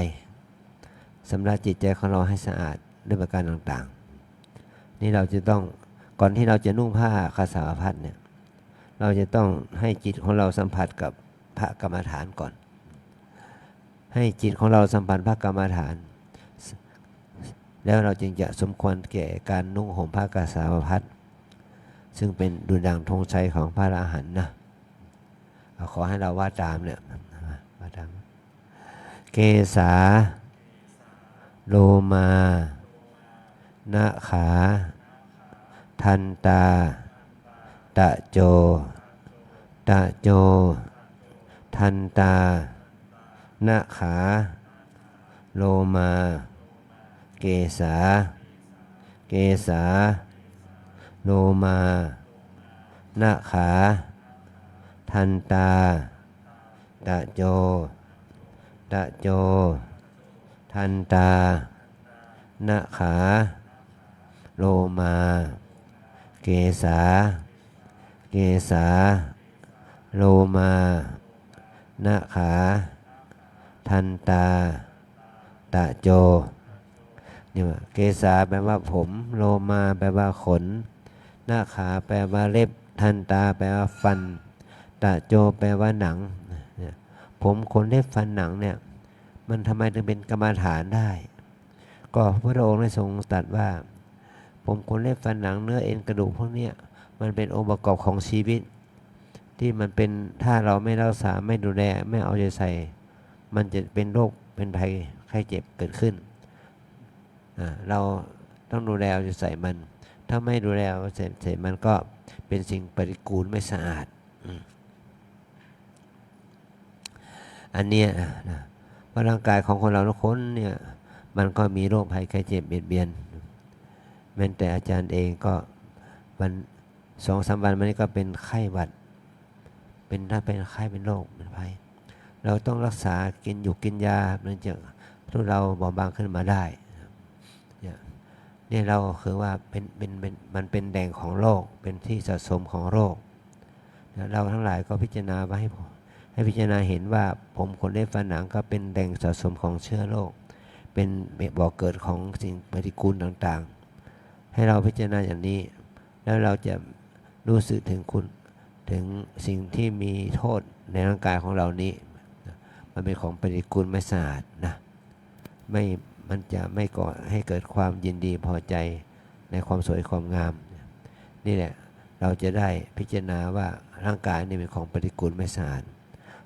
สำหรับจิตใจของเราให้สะอาดด้วยประการต่างๆนี่เราจะต้องก่อนที่เราจะนุ่งผ้าคาสาวพัสเนี่ยเราจะต้องให้จิตของเราสัมผัสกับพระกรรมฐานก่อนให้จิตของเราสัมผัสพระกรรมฐานแล้วเราจึงจะสมควรแก่การนุ่งห่มผ้ากาสาวพัสซึ่งเป็นดุจดั่งธงชัยของพระอรหันต์นะขอให้เราว่าตามเนี่ยว่าตามเกสาโลมานะขาทันตาตะโจทันตานะขาโลมาเกสาโลมานะขาทันตาตะโจทันตานะขาโลมาเกสาโลมานะขาทันตาตะโจนี่ว่าเกสาแปลว่าผมโลมาแปลว่าขนนาขาแปลว่าเล็บทันตาแปลว่าฟันตะโจแปลว่าหนังผมขนเล็บฟันหนังเนี่ยมันทำไมถึงเป็นกรรมฐานได้ก็ ก็พระองค์ได้ทรงตรัสว่า ผมขนเล็บฟันหนังเนื้อเอ็นกระดูกพวกเนี้ยมันเป็นองค์ประกอบของชีวิต ที่มันเป็นถ้าเราไม่รักษาไม่ดูแลไม่เอาใจใส่ มันจะเป็นโรคเป็นภัยไข้เจ็บเกิดขึ้นเราต้องดูแลเอาใจใส่มัน ถ้าไม่ดูแลเอาใจใส่มันก็เป็นสิ่งปฏิกูลไม่สะอาดอันเนี้ยเพราะร่างกายของคนเราทุกคนเนี่ยมันก็มีโรคภัยไข้เจ็บเบียดเบียนแม้แต่อาจารย์เองก็วัน2-3 วันมานี้ก็เป็นไข้หวัดถ้าเป็นไข้เป็นโรคเป็นภัยเราต้องรักษากินอยู่กินยามันจะทุเราเบาบางขึ้นมาได้เนี่ยเราคือว่ามันเป็นแดงของโรคเป็นที่สะสมของโรคเราทั้งหลายก็พิจารณาไว้ให้พิจารณาเห็นว่าผมขนเล็บฟันหนังก็เป็นแดงสะสมของเชื้อโรคเป็นบ่อเกิดของสิ่งปฏิกูลต่างๆให้เราพิจารณาอย่างนี้แล้วเราจะรู้สึกถึงสิ่งที่มีโทษในร่างกายของเรานี้มันเป็นของปฏิกูลไม่สะอาดนะมันจะไม่ก่อให้เกิดความยินดีพอใจในความสวยความงามนี่แหละเราจะได้พิจารณาว่าร่างกายนี้เป็นของปฏิกูลไม่สะอาด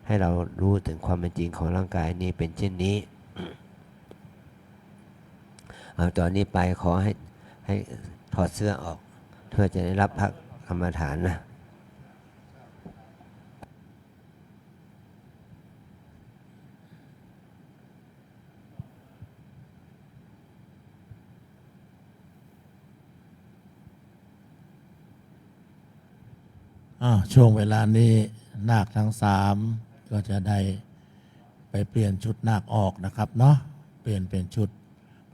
ให้เรารู้ถึงความเป็นจริงของร่างกายนี้เป็นเช่นนี้เอาตอนนี้ไปขอให้ถอดเสื้อออกเพื่อจะได้รับพระกรรมฐานนะช่วงเวลานี้นาคทั้ง3ก็จะได้ไปเปลี่ยนชุดนาคออกนะครับเนาะเปลี่ยนเป็นชุด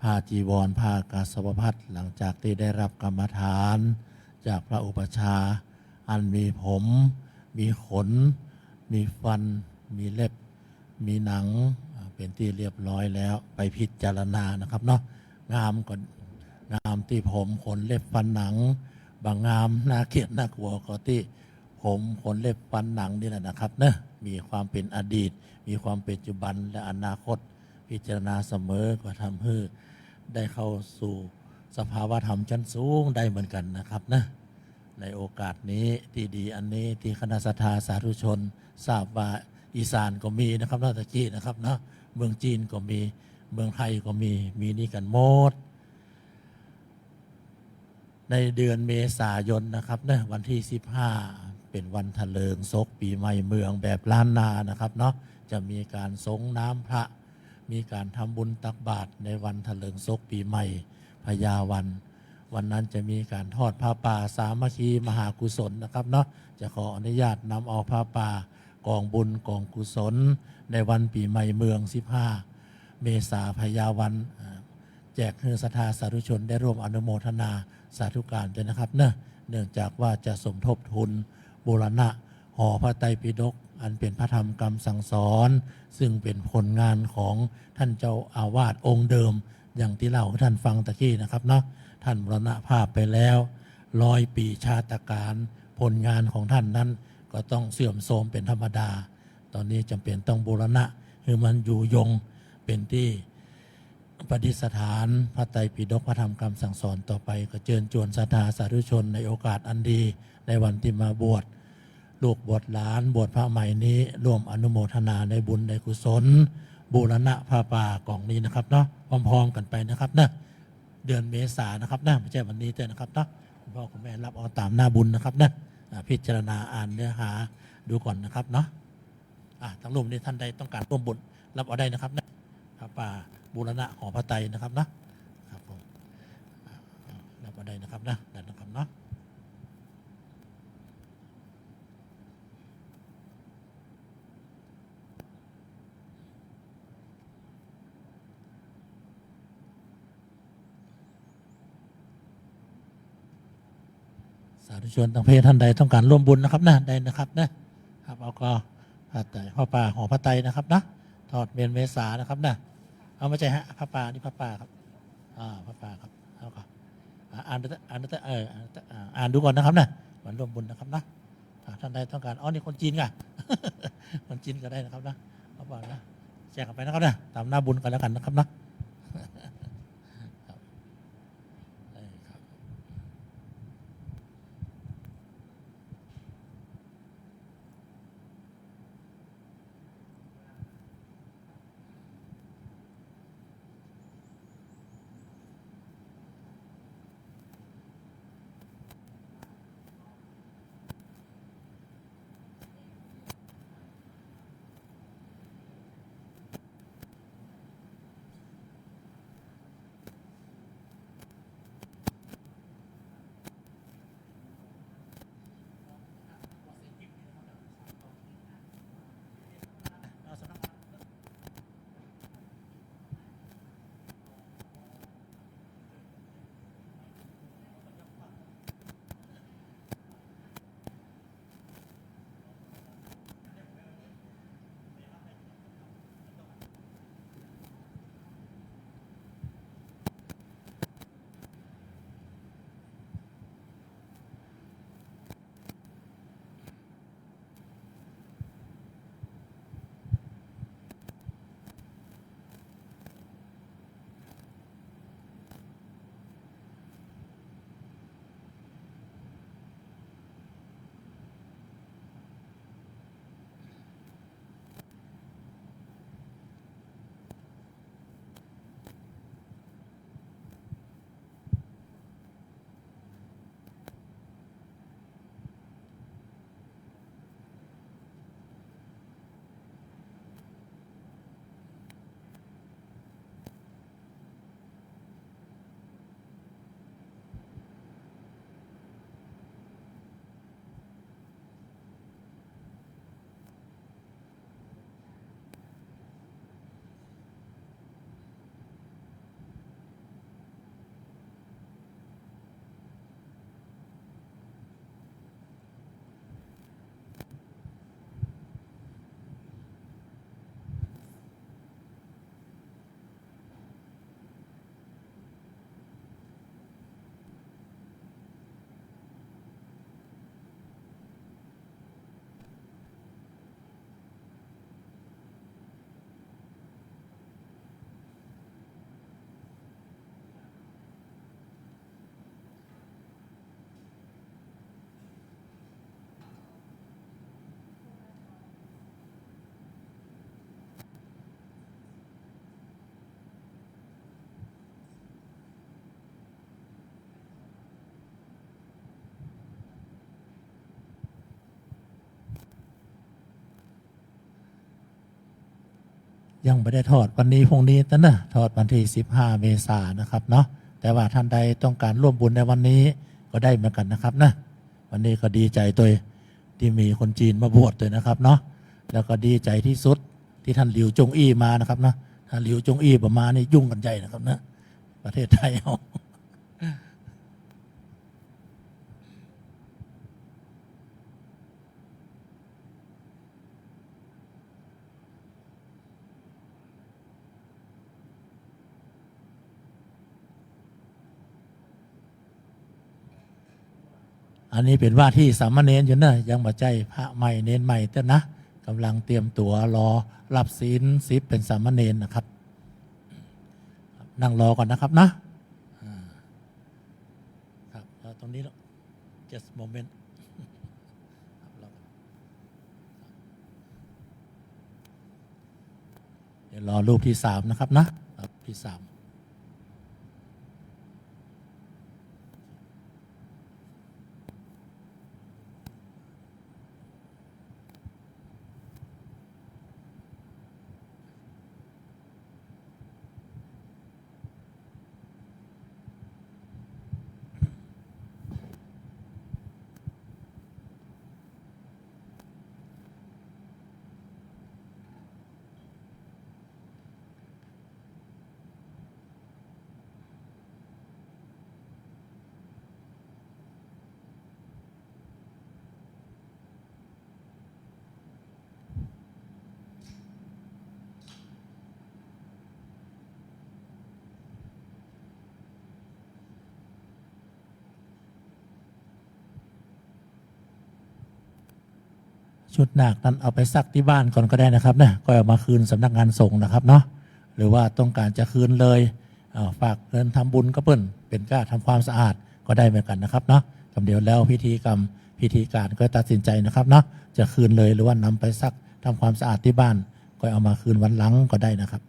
ผ้าจีวรผ้ากาสาวพัสหลังจากที่ได้รับกรรมฐานจากพระอุปัชฌาย์อันมีผมมีขนมีฟันมีเล็บมีหนังเป็นที่เรียบร้อยแล้วไปพิจารณานะครับเนาะงามก่อนงามที่ผมขนเล็บฟันหนังบางงามน่าเกลียดน่ากลัวก็ที่ผมขนเล็บฟันหนังนี่แหละนะครับเนะมีความเป็นอดีตมีความเป็นปัจจุบันและอนาคตพิจารณาเสมอก็ทำให้ได้เข้าสู่สภาวะธรรมชั้นสูงได้เหมือนกันนะครับนะในโอกาสนี้ที่ดีอันนี้ที่คณะสัทธาสาธุชนทราบว่าอีสานก็มีนะครับนาตะกี้นะครับนะเมืองจีนก็มีเมืองไทยก็มีนี่กันหมดในเดือนเมษายนนะครับนะวันที่15เป็นวันถลิงศกปีใหม่เมืองแบบล้านนานะครับเนาะจะมีการสงน้ำพระมีการทำบุญตักบาตรในวันถลิงศกปีใหม่พญาวันนั้นจะมีการทอดผ้าป่าสามัคคีมหากุศลนะครับเนาะจะขออนุญาตนำเอาผ้าป่ากองบุญกองกุศลในวันปีใหม่เมือง15เมษายนพญาแจกให้ศรัทธาสาธุชนได้ร่วมอนุโมทนาสาธุการด้วยนะครับเนื่องจากว่าจะสมทบทุนบูรณะหอพระไตรปิฎกอันเป็นพระธรรมคำสั่งสอนซึ่งเป็นผลงานของท่านเจ้าอาวาสองค์เดิมอย่างที่เล่าให้ท่านฟังตะกี้นะครับเนาะท่านมรณภาพไปแล้ว100 ปีชาตการผลงานของท่านนั้นก็ต้องเสื่อมโทรมเป็นธรรมดาตอนนี้จำเป็นต้องบูรณะคือมันอยู่ยงเป็นที่ประดิษฐานพระไตรปิฎกพระธรรมคำสั่งสอนต่อไปก็เชิญชวนศรัทธาสาธุชนในโอกาสอันดีในวันที่มาบวชลูกบวชหลานบวชพระใหม่นี้ร่วมอนุโมทนาในบุญในกุศลบูรณะผ้าป่ากล่องนี้นะครับเนาะพร้อมๆกันไปนะครับนะเดือนเมษายนนะครับนะไม่ใช่วันนี้เจ้านะครับเนาะคุณพ่อคุณแม่รับเอาตามหน้าบุญนะครับนะพิจารณาอ่านเนื้อหาดูก่อนนะครับเนาะทั้งรูปนี้ท่านใดต้องการร่วมบุญรับเอาได้นะครับนะผ้าป่าบูรณะหอพระไตรนะครับนะครับผมรับเอาได้นะครับนะนั่นนะครับเนาะสาธุชนทั้งเพศท่านใดต้องการร่วมบุญนะครับนะได้นะครับนะครับเอาก็ผ้าไตรผ้าป่าหอพระไตรนะครับนะทอดเมษานะครับนะเอาไม่ใช่ฮะผ้าป่านี่ผ้าป่าครับผ้าป่าครับเอาก็อ่านดูก่อนนะครับนะวันร่วมบุญนะครับนะท่านใดต้องการนี่คนจีนกันคนจีนก็ได้นะครับนะเอาบอกนะแจกกันไปนะครับนะตามหน้าบุญกันแล้วกันนะครับนะ ยังไม่ได้ทอดวันนี้พรุ่งนี้นะทอดวันที่15 เมษายนนะครับเนาะแต่ว่าท่านใดต้องการร่วมบุญในวันนี้ก็ได้เหมือนกันนะครับนะวันนี้ก็ดีใจตัวที่มีคนจีนมาบวชด้วยนะครับเนาะแล้วก็ดีใจที่สุดที่ท่านหลิวจงอี้มานะครับนะถ้าหลิวจงอี้ประมาณนี้ยุ่งกันใหญ่นะครับนะประเทศไทยเอา อันนี้เป็นว่าที่สามเณรอยู่นะยังมาใจพระใหม่เนนใหม่เต้นนะกำลังเตรียมตัวรอรับศีล10เป็นสามเณรนะครับนั่งรอก่อนนะครับนะครับแล้วตรงนี้ just moment เดี๋ยวรอรูปที่3นะครับนะรูปที่3ชุดหนักนั้นเอาไปซักที่บ้านก่อนก็ได้นะครับนะก็เอามาคืนสำนักงานสงฆ์นะครับเนาะหรือว่าต้องการจะคืนเลยฝากเงินทำบุญก็เปิ้นเป็นการทำความสะอาดก็ได้เหมือนกันนะครับเนาะคำเดียวแล้วพิธีกรรมพิธีการก็ตัดสินใจนะครับเนาะจะคืนเลยหรือว่านำไปซักทำความสะอาดที่บ้านก็เอามาคืนวันหลังก็ได้นะครับ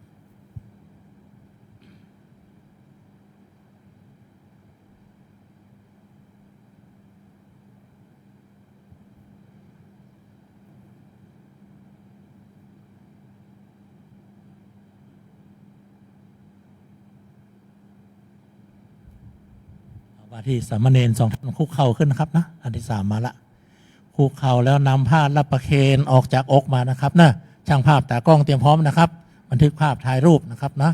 ว่าที่สามเณร2 ท่านคุกเข่าขึ้นนะครับนะอันที่3มาละคุกเข่าแล้วนำผ้ารับประเคนออกจากอกมานะครับนะช่างภาพตากล้องเตรียมพร้อมนะครับบันทึกภาพถ่ายรูปนะครับนะ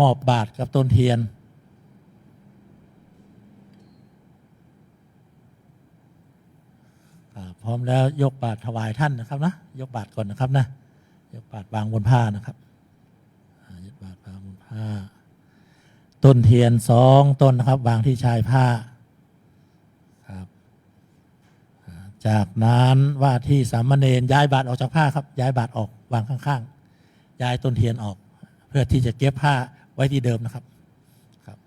มอบบาตรกับต้นเทียนพร้อมแล้วยกบาตรถวายท่านนะครับนะยกบาตรก่อนนะครับนะยกบาตรวางบนผ้านะครับยกบาตรวางบนผ้าต้นเทียน2 ต้นนะครับวางที่ชายผ้าครับจากนั้นว่าที่สามเณรย้ายบาตรออกจากผ้าครับย้ายบาตรออกวางข้างๆย้ายต้นเทียนออกเพื่อที่จะเก็บผ้าไว้ที่เดิมนะครับครับ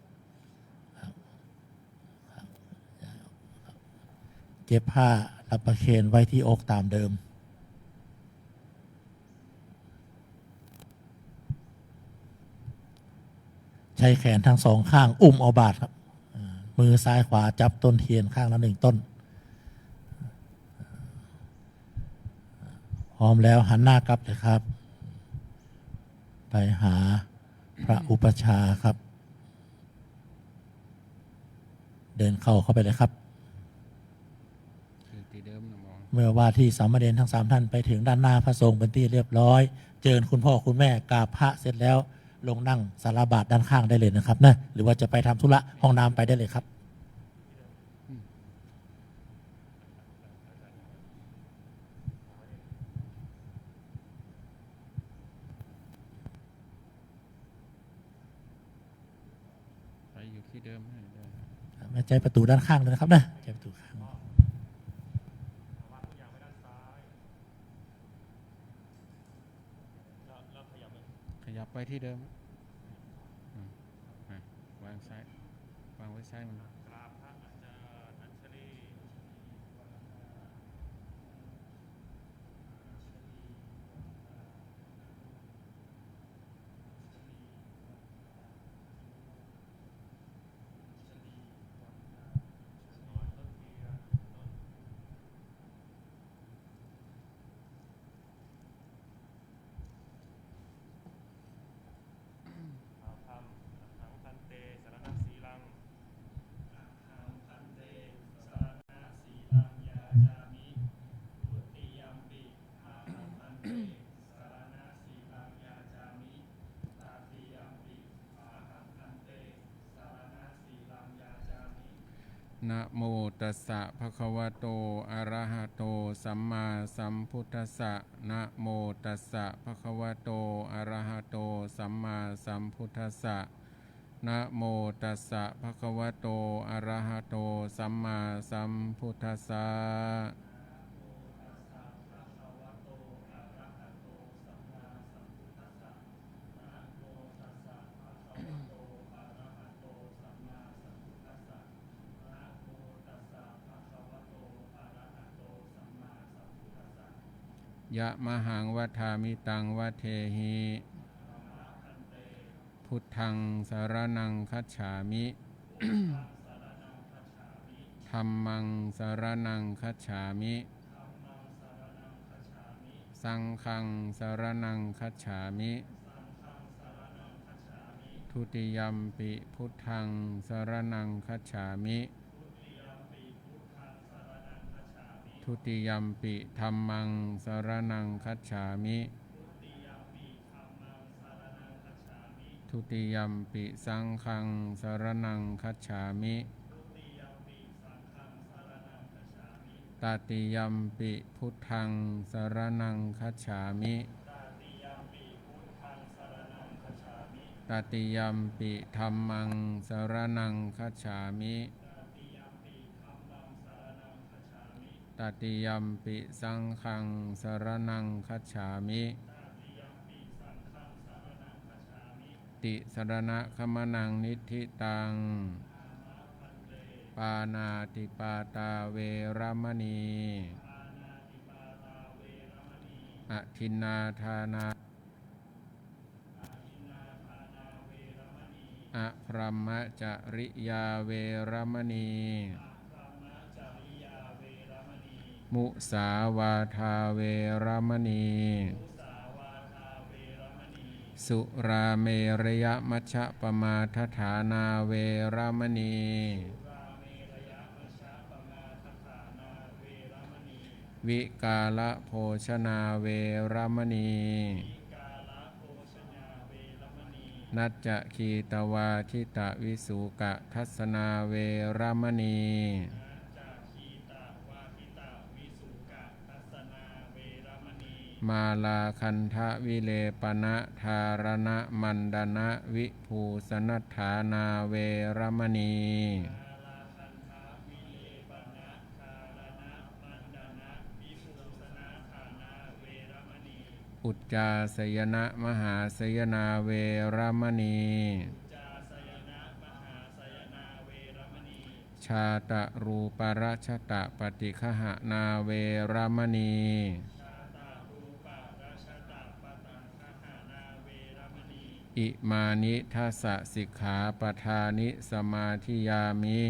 เก็บผ้ารับประเคนไว้ที่อกตามเดิมใช้แขนทั้ง2 ข้างอุ้มเอาบาตรครับมือซ้ายขวาจับต้นเทียนข้างละ1 ต้นพร้อมแล้วหันหน้ากลับเลยครับไปหาพระอุปชาครับเดินเข้าไปเลยครับเมื่อว่าที่สามเณรทั้ง3 ท่านไปถึงด้านหน้าพระสงฆ์เป็นที่เรียบร้อยเจิญคุณพ่อคุณแม่กราบพระเสร็จแล้วลงนั่งสาราบาตรด้านข้างได้เลยนะครับนะหรือว่าจะไปทำธุระห้องน้ำไปได้เลยครับไปอยู่ที่เดิมให้ได้ไม่ใจประตูด้านข้างเลยนะครับนะใจประตูข้างขยับไปที่เดิมวางซ้าย วางไว้ซ้ายมัน นะโมตัสสะภะคะวะโตอะระหะโตสัมมาสัมพุทธัสสะนะโมตัสสะภะคะวะโตอะระหะโตสัมมาสัมพุทธัสสะนะโมตัสสะภะคะวะโตอะระหะโตสัมมาสัมพุทธัสสะยะมหังวัฏามิตังวะเทหิพุทธังสารนังคัจฉามิ ธัมมังสารนังคัจฉามิ สังฆังสารนังคัจฉามิ ทุติยัมปิพุทธังสารนังคัจฉามิ ทุติยัมปิธัมมังสารนังคัจฉามิ ทุติยัมปิสังฆังสารนังคัจฉามิ ตติยัมปิพุทธังสารนังคัจฉามิ ตติยัมปิธัมมังสารนังคัจฉามิ ตติยัมปิสังฆังสารนังคัจฉามิ ติสรณะขมนังนิธิตัง ปานาติปาตาเวรมณีอทินนาทานาอะพรหมจริยาเวรมณีมุสาวาทาเวรมณีสุราเมรยมัชฌะปมาทฐานาเวรมณีวิกาลโภชนาเวรมณีนัจจคีตวาทิตวิสุกะทัสนาเวรมณีมาลาคันทะวิเลปนะธารณะมันดนะวิภูสนัฏฐานาเวรมณีอุจจาสยนะมหาสยนาเวรมณีชาตะรูปรัชตะปฏิฆหนาเวรมณีอิมานิทัสสะสิกขาปทานิสมาธิยามิ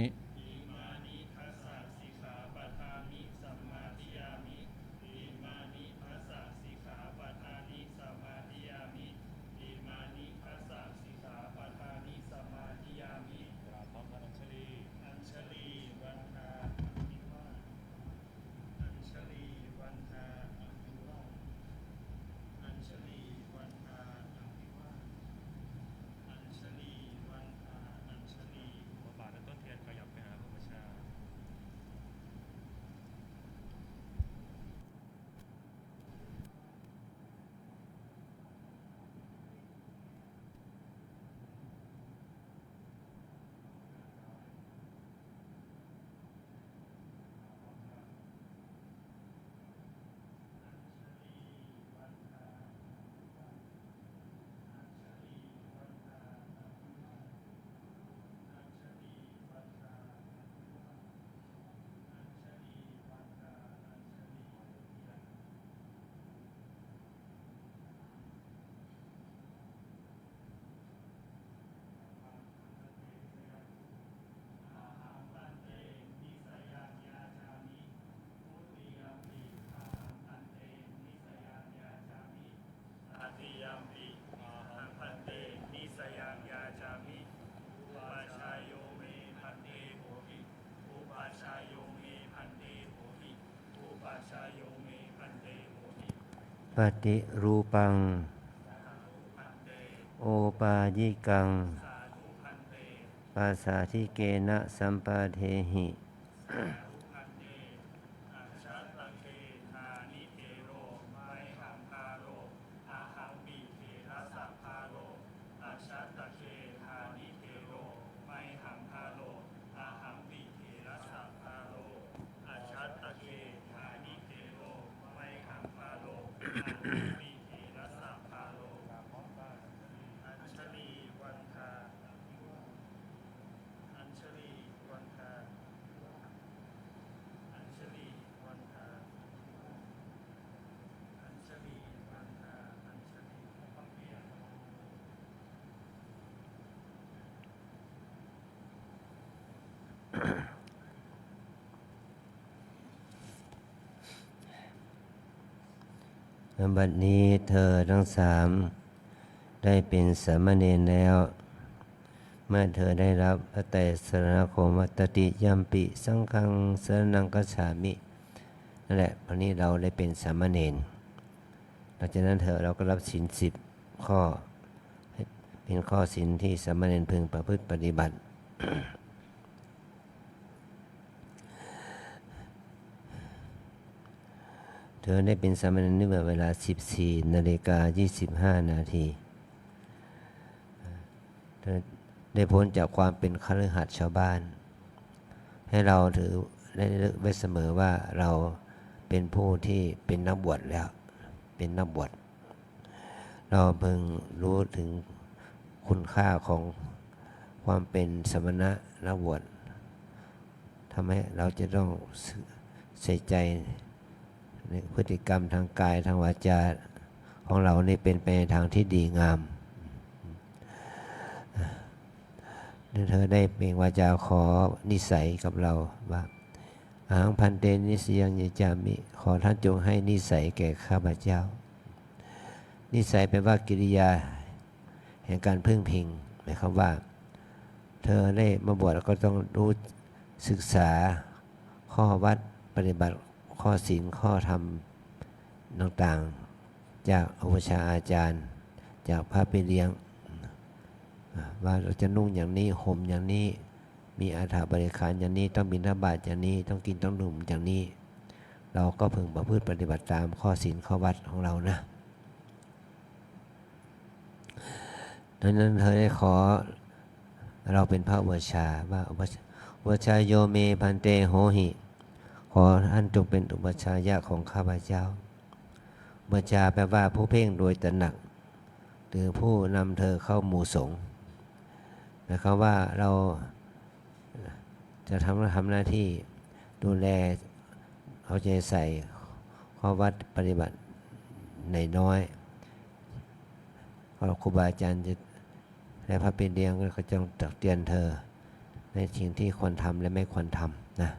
ปฏิรูปังโอปายิกังปาสาธิเกนะสัมปาเทหิ อันเนอัจฉตะเคทานิเทโรไมหังคาโรอาหังปีเทระสัพพาโรอัจฉตะเคทานิเทโรไมหังคาโรอาหังปีเทระสัพพาโรอัจฉตะเคทานิเทโรไมหังคาโรอาหังปีเทระสัพพาโรอัญชลีวันทาอัญชลีวันทาอัญชลีวันทาอัญชลีวันทาอัญชลีพักเพียร บัดนี้เธอทั้งสามได้เป็นสามเณรแล้ว เมื่อเธอได้รับพระไตรสรณคมวัตติยัมปิสังฆังสรณังคัจฉามินั่นแหละวันนี้เราได้เป็นสามเณรหลังจากนั้นเราก็รับศีล10 ข้อเป็นข้อศีลที่สามเณรพึงประพฤติปฏิบัติ เธอได้เป็นสามเณรเมื่อเวลา 14:25 นาทีเธอได้พ้นจากความเป็นคฤหัสถ์ชาวบ้าน ให้เราถือได้ลึกไว้เสมอว่าเราเป็นผู้ที่เป็นนักบวชแล้ว เป็นนักบวช เราเพิ่งรู้ถึงคุณค่าของความเป็นสมณะนักบวชทำให้เราจะต้องใส่ใจในพฤติกรรมทางกายทางวาจาของเรานี่เป็นไปในทางที่ดีงามเธอได้เปล่งวาจาขอนิสัยกับเราว่าอาหังพันเตนิสยังยจามิขอท่านจงให้นิสัยแก่ข้าพเจ้านิสัยแปลว่ากิริยาแห่งการพึ่งพิงหมายความว่าเธอได้มาบวชก็ต้องรู้ศึกษาข้อวัดปฏิบัติข้อศีลข้อธรรมต่างๆจากอุปชฌาย์อาจารย์จากพระพี่เลี้ยงว่าเราจะนุ่งอย่างนี้ห่มอย่างนี้มีอาถรรพ์บริขารอย่างนี้ต้องบิณฑบาตอย่างนี้ต้องกินต้องดื่มอย่างนี้เราก็พึงประพฤติปฏิบัติตามข้อศีลข้อวัดของเรานะดังนั้นเธอได้ขอเราเป็นพระอุปชฌาย์ว่าอุปชฌาย์โยเมพันเตโหหิขอท่านจงเป็นอุปชฌายะของข้าพเจ้าอุปชฌาย์แปลว่าผู้เพ่งโดยตระหนักหรือผู้นำเธอเข้าหมู่สงฆ์หมายความว่าเราจะทำหน้าที่ดูแลเอาใจใส่ข้อวัดปฏิบัติในน้อยครูบาอาจารย์จะและพระเป็นเดียงก็จะตักเตือนเธอในสิ่งที่ควรทำและไม่ควรทำนะ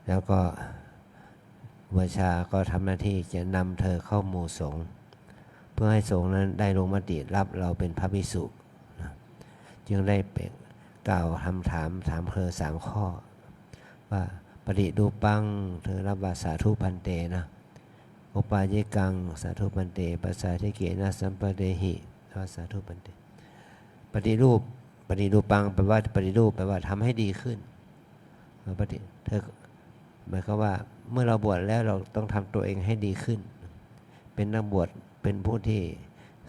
แล้วก็อุปชฌาย์ก็ทำหน้าที่จะนำเธอเข้าหมู่สงฆ์เพื่อให้สงฆ์นั้นได้ลงมติรับเราเป็นพระภิกษุนะจึงได้กล่าวถามเธอ3 ข้อว่าปฏิดูปังเธอรับว่าสาธุพันเตนะอุปาเยกังสาธุพันเตปัสสาธิเกนะสัมปเดหิสาธุพันเตปฏิรูปังแปลว่าปฏิรูปแปลว่าทำให้ดีขึ้นเธอหมายความว่าเมื่อเราบวชแล้วเราต้องทำตัวเองให้ดีขึ้นเป็นนักบวชเป็นผู้ที่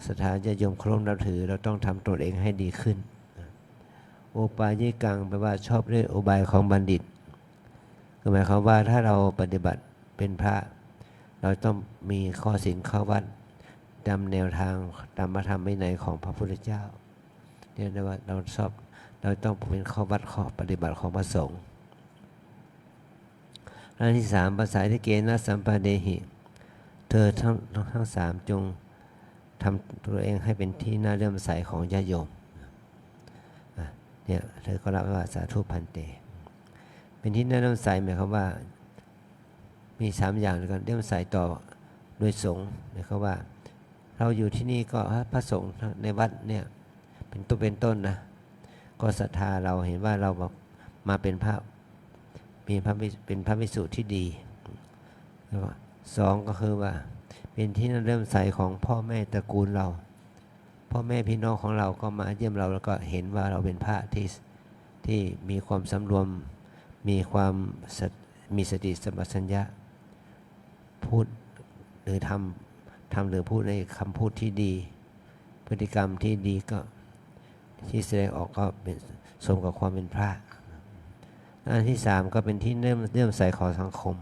ศรัทธาญาติโยมเคารพนับถือเราต้องทำตัวเองให้ดีขึ้นโอปายิกังแปลว่าชอบด้วยอุบายของบัณฑิตคือหมายความว่าถ้าเราปฏิบัติเป็นพระเราต้องมีข้อศีลข้อวัดตามแนวทางตามพระธรรมวินัยของพระพุทธเจ้าเรียกได้ว่าเราต้องเป็นข้อวัดข้อปฏิบัติของพระสงฆ์อันที่3ปัสสาธิเกนะสัมปเดหิเธอทั้ง3จงทำตัวเองให้เป็นที่น่าเลื่อมใสของญาติโยมเนี่ยเธอก็รับว่าสาธุพันเตเป็นที่น่าเลื่อมใสหมายความว่ามี3อย่างด้วยกันเลื่อมใสต่อโดยสงฆ์หมายความว่าเราอยู่ที่นี่ก็พระสงฆ์ในวัดเนี่ยเป็นต้นนะก็ศรัทธาเราเห็นว่าเรามาเป็นพระเป็นพระภิกษุที่ดีแล้ว2ก็คือว่าเป็นที่น่าเลื่อมใสของพ่อแม่ตระกูลเราพ่อแม่พี่น้องของเราก็มาเยี่ยมเราแล้วก็เห็นว่าเราเป็นพระที่ ที่มีความสำรวมมีความมีสติสัมปชัญญะพูดหรือทำหรือพูดในคำพูดที่ดีพฤติกรรมที่ดีก็ที่แสดงออกก็เป็นสมกับความเป็นพระอันที่สามก็เป็นที่เลื่อมใสของสังคม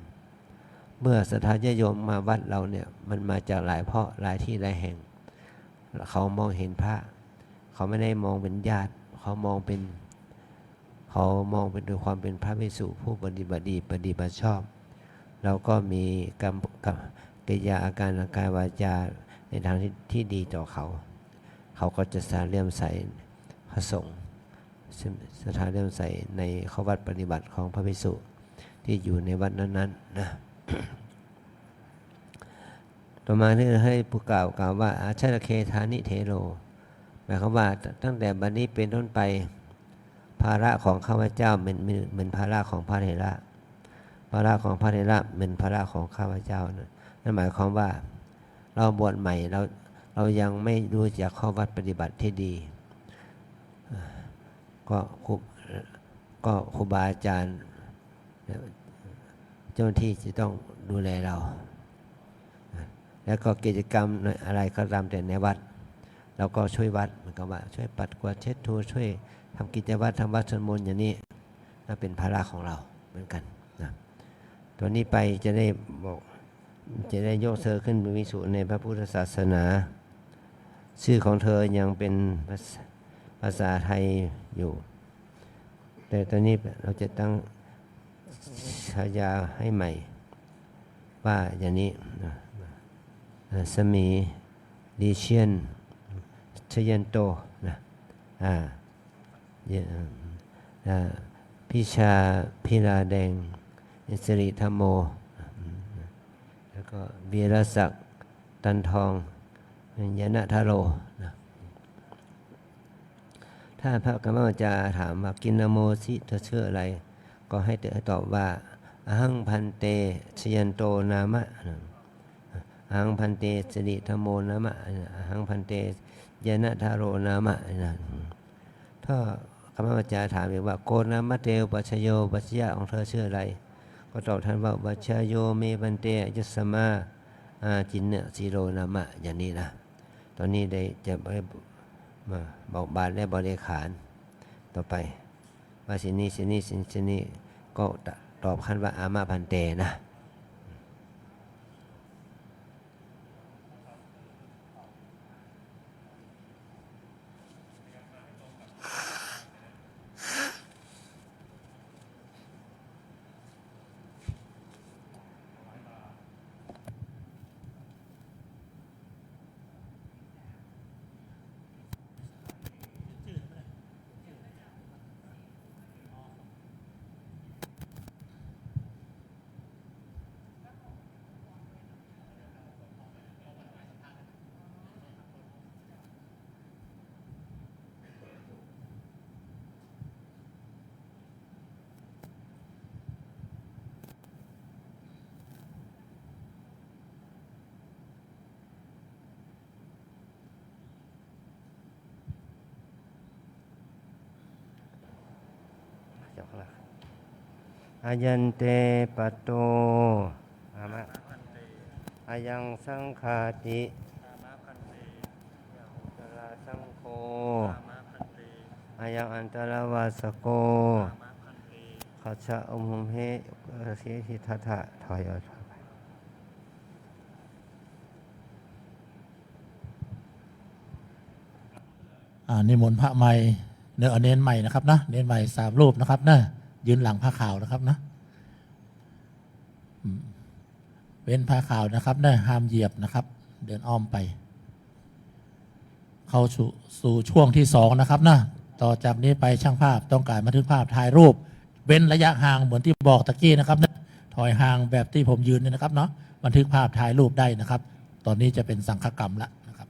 เมื่อศรัทธาญาติโยมมาวัดเราเนี่ยมันมาจากหลายหลายที่หลายแห่งเขามองเห็นพระเขาไม่ได้มองเป็นญาติเขามองเป็นด้วยความเป็นพระภิกษุผู้ปฏิบัติดีปฏิบัติชอบเราก็มีกรรมกิริยาอาการทางกายวาจาในทางที่ดีต่อเขาก็จะเลื่อมใสพระสงฆ์ศรัทธาเลื่อมใสในข้อวัดปฏิบัติของพระภิกษุที่อยู่ในวัดนั้นๆนะต่อมาที่ให้ผู้กล่าวว่าอาชาเคธานิเทโรหมายความว่าตั้งแต่บัดนี้เป็นต้นไปภาระของข้าพเจ้าเหมือนภาระของพระเถระภาระของพระเถระเหมือนภาระของข้าพเจ้านั่นหมายความว่าเราบวชใหม่เรายังไม่รู้จักข้อวัดปฏิบัติที่ดีก็ครูบาอาจารย์เจ้าหน้าที่จะต้องดูแลเราแล้วก็กิจกรรมอะไรก็ตามแต่ในวัดเราก็ช่วยวัดเหมือนกับว่าช่วยปัดกวาดเช็ดถูช่วยทำกิจวัตรทำวัดสวดมนต์อย่างนี้น่าเป็นภาระของเราเหมือนกันนะตัวนี้ไปจะได้ยกเธอขึ้นเป็นวิสุในพระพุทธศาสนาชื่อของเธอยังเป็นภาษาไทยอยู่แต่ตอนนี้เราจะตั้งฉายาให้ใหม่ว่าอย่างนี้สมีดีเชียนชยันโตนะพิชาพิลาแดงสิริธรรมโมแล้วก็วีรศักดิ์ตันทองยนะทาโรนะถ้าพระกรรมจะถามว่ากินนโมสิเธอชื่ออะไรก็ให้ตอบว่าอหังพันเตชยันโตนามะอหังพันเตสิริธรรมโมนามะอหังพันเตยนะทาโรนามะถ้ากรรมจะถามอีกว่าโกนามะเตวปัชโยปัชยะของเธอชื่ออะไรก็ตอบท่านว่าปัชโยเมพันเตยัสมาจินเนสีโรนามะอย่างนี้นะตอนนี้ได้จะมาบอกบาทและบริขารต่อไปว่าสินี้ก็ตอบขั้นว่าอามาพันเตนะอายันเตปะโตอายังสังฆาติตลาสังโฆอายังอันตรวาสโกขัจฉะอมุมเหสีหิทัทะถอยออกไปนิมนต์พระใหม่เน้นใหม่นะครับนะเน้นใหม่3 รูปนะครับนะยืนหลังผ้าขาวนะครับนะเว้นผ้าขาวนะครับนะห้ามเหยียบนะครับเดินอ้อมไปเข้าสู่ช่วงที่2นะครับนะต่อจากนี้ไปช่างภาพต้องการบันทึกภาพถ่ายรูปเว้นระยะห่างเหมือนที่บอกตะกี้นะครับนะถอยห่างแบบที่ผมยืนเนี่ยนะครับเนาะบันทึกภาพถ่ายรูปได้นะครับตอนนี้จะเป็นสังฆกรรมแล้วนะครับ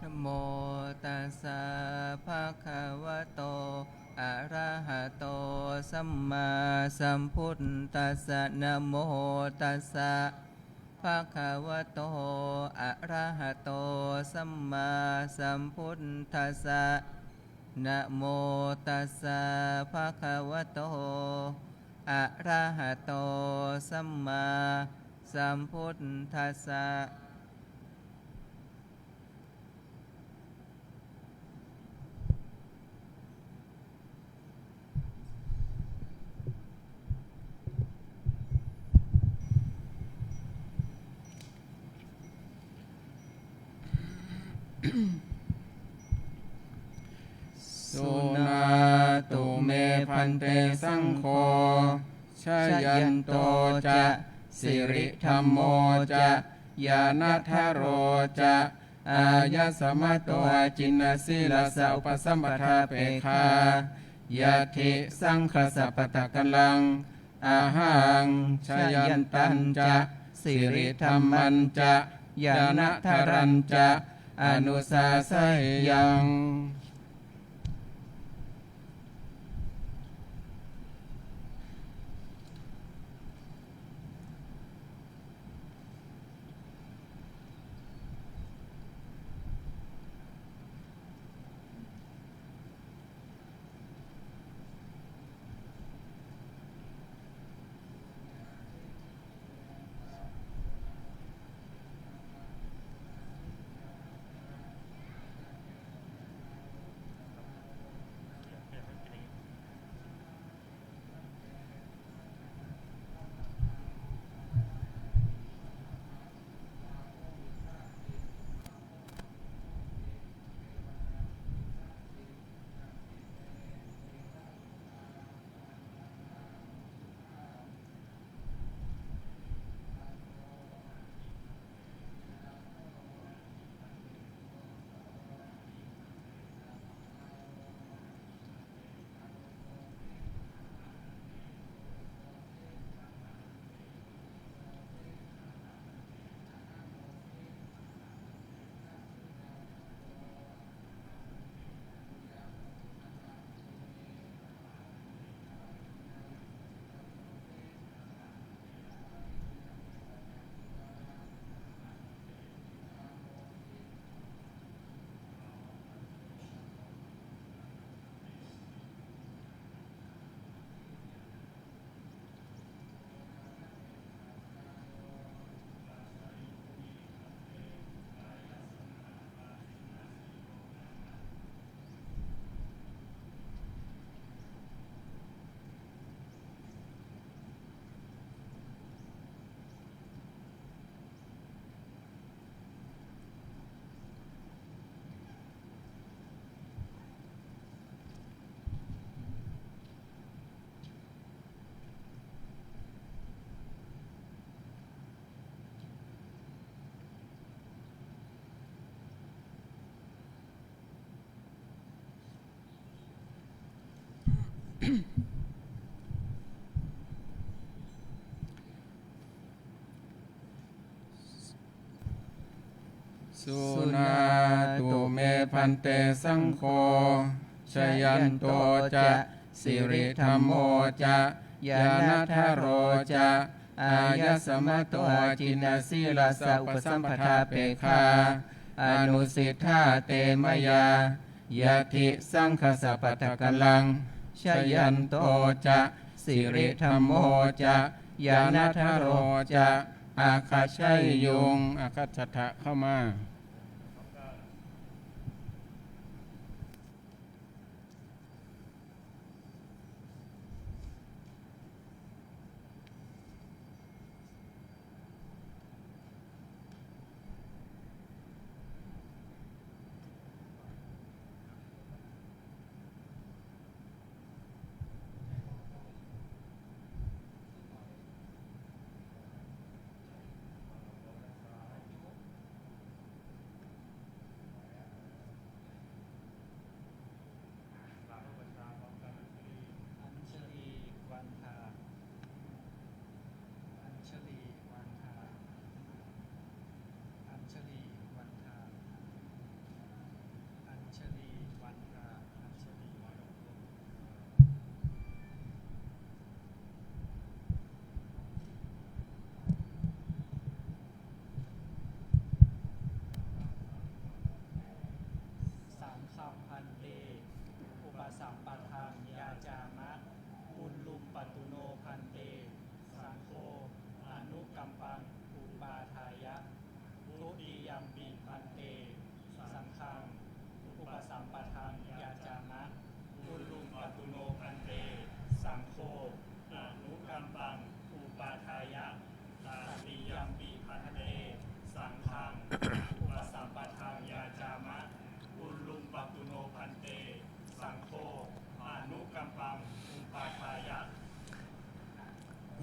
นะโมตัสสะภะคะวะโตอะระหะโตสัมมาสัมพุทธัสสะนะโมตัสสะภะคะวะโตอะระหะโตสัมมาสัมพุทธัสสะนะโมตัสสะภะคะวะโตอะระหะโตสัมมาสัมพุทธัสสะสุนาตุเมพันเตสังโฆชยันโตจะสิริธรรมโมจะญาณทโรจะอายะสมะโตจินนสีลสะอุปสัมปทาเปคายะทิสังคสัพพตะกัลลังอาหังชยันตันจะสิริธรรมันจะญาณทรันจะอนุสาสยัง สุนาตุเมพันเตสังโฆชยันโตจะสิริธรรมโมจะญาณทโรจะอายะสมะโตจินสีลสะอุปสัมปทาเปคาอนุสิทธาเตมยายะทิสังคสัพพตะกัลลังชยันโตจะสิริธรรมโมจะญาณทโรจะอาคาชัยยุงอาคัจฉทะเข้ามา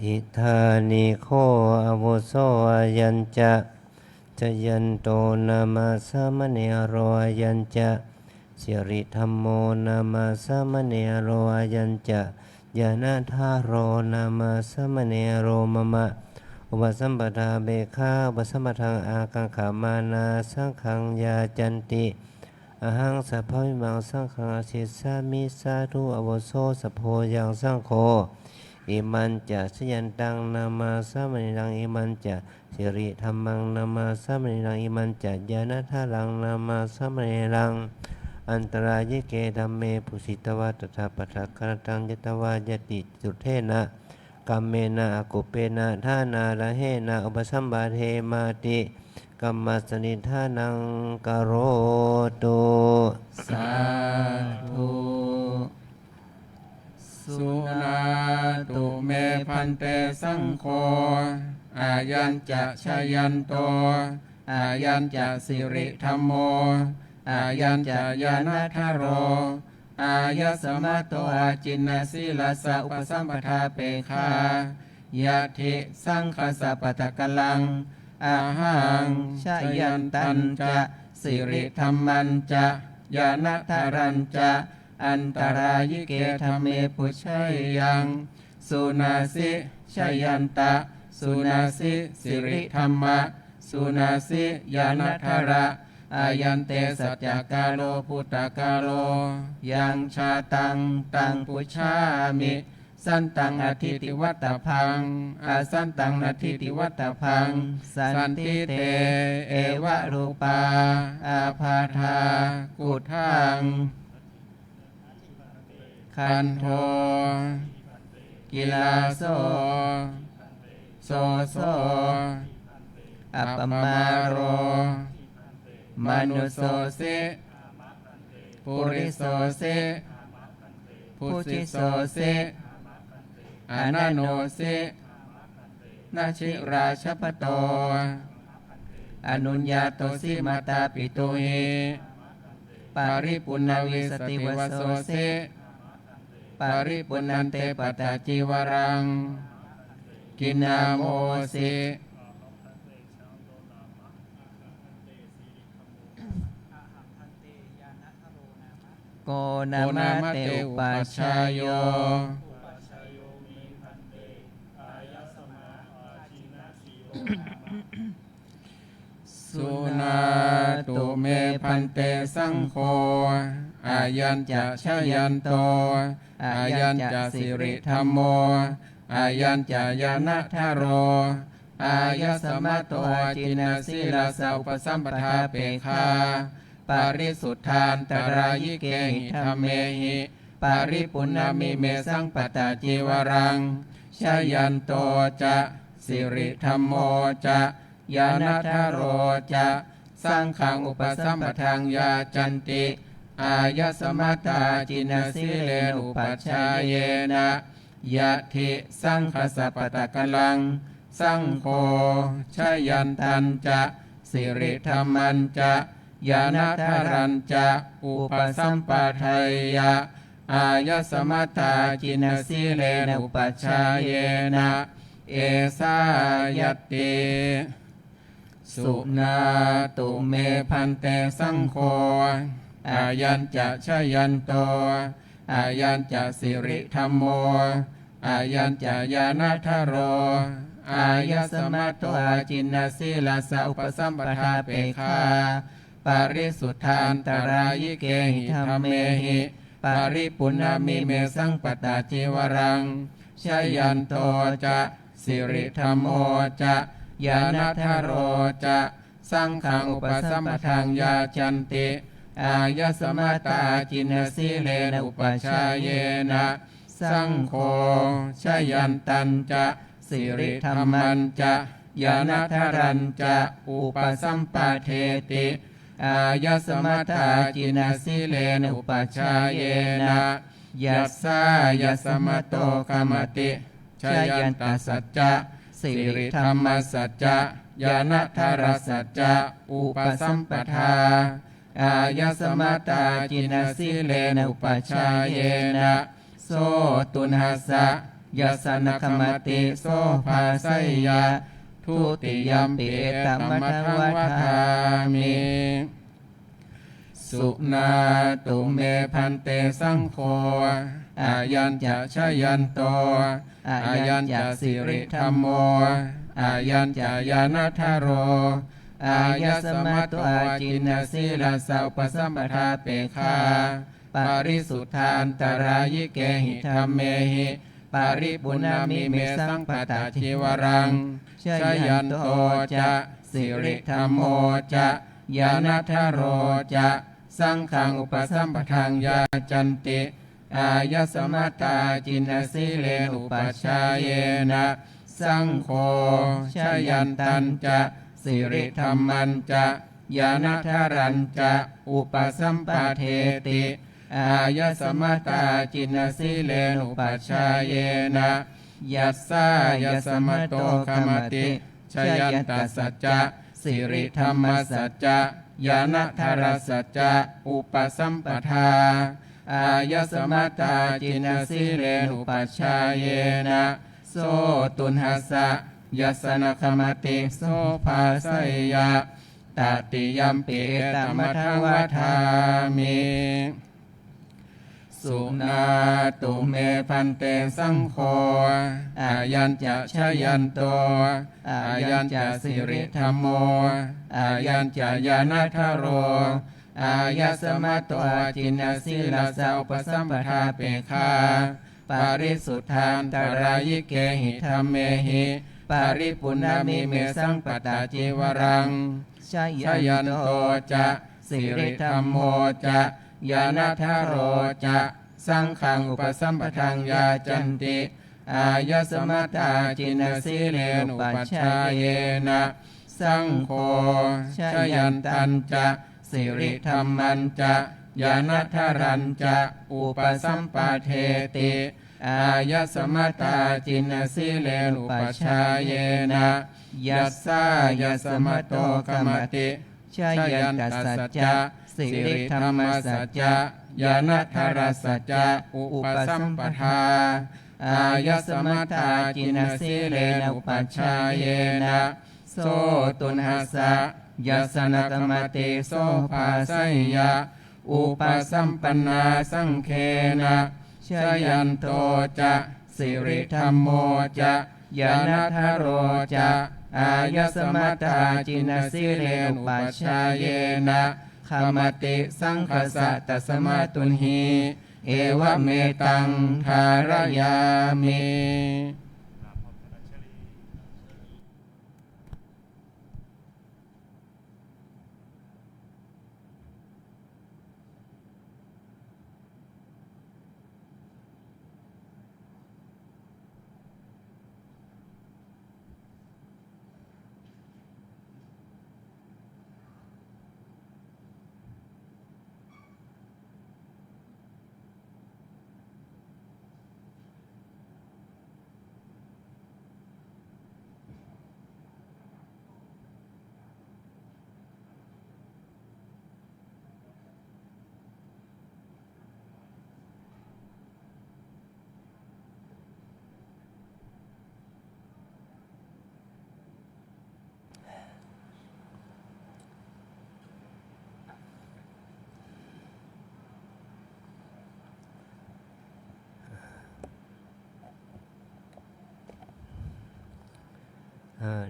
อิธานิโคอาวุโสอายัญจะชยันโตนามาสามเณโรอายัญจะสิริธรรมโมนามาสามเณโรอายัญจะญาณธาโรนามาสามเณโรมะมะอุปสัมปทาเบคาอุปสัมปทังอากังขามานาสังขังยาจันติอหังสัพพวิมังสังฆังอาชิสามิสาธุอวโสสัพโพยังสังโฆอิมันจะสยันตังนามาสามเณรังอิมันจะสิริธรรมังนามาสามเณรังอิมันจะญาณธารังนามาสามเณรังอันตรายเกธัมเมปุสิตวะตถาปทัคครตังยตวายติจุเทนะกัมเมนะอกุเปนะทานาระเหนะอุปสัมบาเทมาติกัมมัสนิทานังกโรตุ สาธุสุนาตุเมพันเตสังโฆอายัญจะชยันโตอายัญจะสิริธรรมโมอายัญจะญาณธาโรอายะสมะโตอาจินนาสิลาสะอุปสัมปทาเปคายะทิสังคสัปปะตะกลังอาหังชยันตันจะสิริธรรมันจะญาณธารันจะอันตรายิเกธรรมเมปุชัยยังสุนาสิชยันตะสุนาสิสิริธรรมะสุนาสิญาณธาระอายันเตสัจจกาโลพุตตกาโลยังชาตังตังปุชามิสันตังอธิติวัตตพังอาสันตังอธิติวัตตพังสันติเตเอวะรูปาอาภาธากุทังคันโทกิลาโสโสโสอัปปมาโรมนุโสสิปุริโสสิพุชิโสสิอนันโนสินาชิราชปโตอนุญญาโตสิมาตาปิตุเฮปาริปุณณวิสติวโสสิปาริปุณณันเตปตาจิวรังกินาโมสิโกนามะเตอุปัชชายโยสุนาตุเมพันเตสังโฆอายัญจะชยันโตอายัญจะสิริธรรมโมอายัญจะญาณธาโรอายะสมะโตอาจินนาสิลาสะอุปสัมปทาเปคาปาริสุทธานตรายิเกหิธรรมเมหิปาริปุณณมิเมสังปตาจิวรังชยันโตจะสิริธรรมโมจะญาณธาโรจะสังฆังอุปสัมปทังยาจันติอายะสมัตตาจินสิเลนุปัชชาเยนะยะทิสังคสัปปะตะกลังสังโฆชยันตันจะสิริธรรมันจะญาณธารันจะอุปสัมปทัยยะอายะสมัตตาจินสิเลนุปัชชาเยนะเอสายติสุนาตุเมพันเตสังโฆอายัญจะชยันโตอายัญจะสิริธรรมโมอายัญจะญาณธาโรอายะสมัตโตอาจินนาสิลาสะอุปสัมปทาเปคาปาริสุทธานตรายิเกหิธรรมเมหิปาริปุณณมิเมสังปตาจิวรังชยันโตจะสิริธรรมโมจะญาณธาโรจะสังฆังอุปสัมปทังยาจันติอายะสมัตตาจินสิเลนะอุปัชชาเยนะสังโฆชยันตันจะสิริธรรมันจะญาณธารันจะอุปสัมปเทติอายะสมัตตาจินสิเลนะอุปัชชาเยนะยัสสายะสมัตโตกามติชยันตสัจจะสิริธรรมสัจจะญาณธาราสัจจะอุปสัมปทาอายะสมัตตาจินสิเลนะอุปัชชาเยนะโสตุนหัสสะ ยัสสนคมติโสภาไสยะทุติยัมปิเอตมัทวัฏฐามิ สุนาตุเมพันเตสังโฆอายัญจะชยันโตอายัญจะสิริธรรมโมอายัญจะญาณทโรอายสมัตโตอาจินสีลาสาปสัมปทาเปคาปาริสุทธานตรายิเกหิธรรมเมหิปาริปุณณมิเมสังปตาจิวรังชยันโตจะสิริธรรมโมจะญาณทโรจะสังฆังอุปสัมปทังยาจันติอายสมัตตาจินสีเลนุปัชฌายเยนะสังโฆชยันตันจะสิริธรรมันจะญาณทรันจะอุปสัมปะเทติอายสมัตตาจินสีเลนุปัชฌายเยนะยัสสายสมัตโตคมติชยันตัสสัจจะสิริธรรมสัจจะญาณทรสัจจะอุปสัมปทาอายสมัตตาจินสีเลนุปัชฌายเยนะโสตุนหัสสะยัสสนคมติโสภาไสยะตติยัมปิเอตมัทวัฏฐามิสุนาตุเมพันเตสังโฆอายัญจะชยันโตอายัญจะสิริธรรมโมอายัญจะญาณทโรอายสมัตโตอาจินสีลาสาอุปสัมปทาเปคาปาริสุทธานตรายิเกหิธรรมเมหิปาริปุณณมิเมสังปตาจิวรังชยันโตจะสิริธรรมโมจะญาณทโรจะสังฆังอุปสัมปทังยาจันติอายสมัตตาจินสีเลนุปัชฌายเยนะสังโฆชยันตันจะสิริธรรมันจะญาณทรันจะอุปสัมปะเทติอายสมัตตาจินสีเลนุปัชฌายเยนะยัสสายสมัตโตคมติชยันตัสสัจจะสิริธรรมสัจจะญาณทรสัจจะอุปสัมปทาอายสมัตตาจินสีเลนุปัชฌายเยนะโสตุนหัสสะยัสสนกมติโสภาไสยะอุปสัมปันนาสังเคนะชยันโตจะสิริธรรมโมจะญาณทโรจะอายสมัตตาจินสีเลนุปัชฌายเยนะขมติสังคสะตัสมาตุนหีเอวะเมตังทารยามิ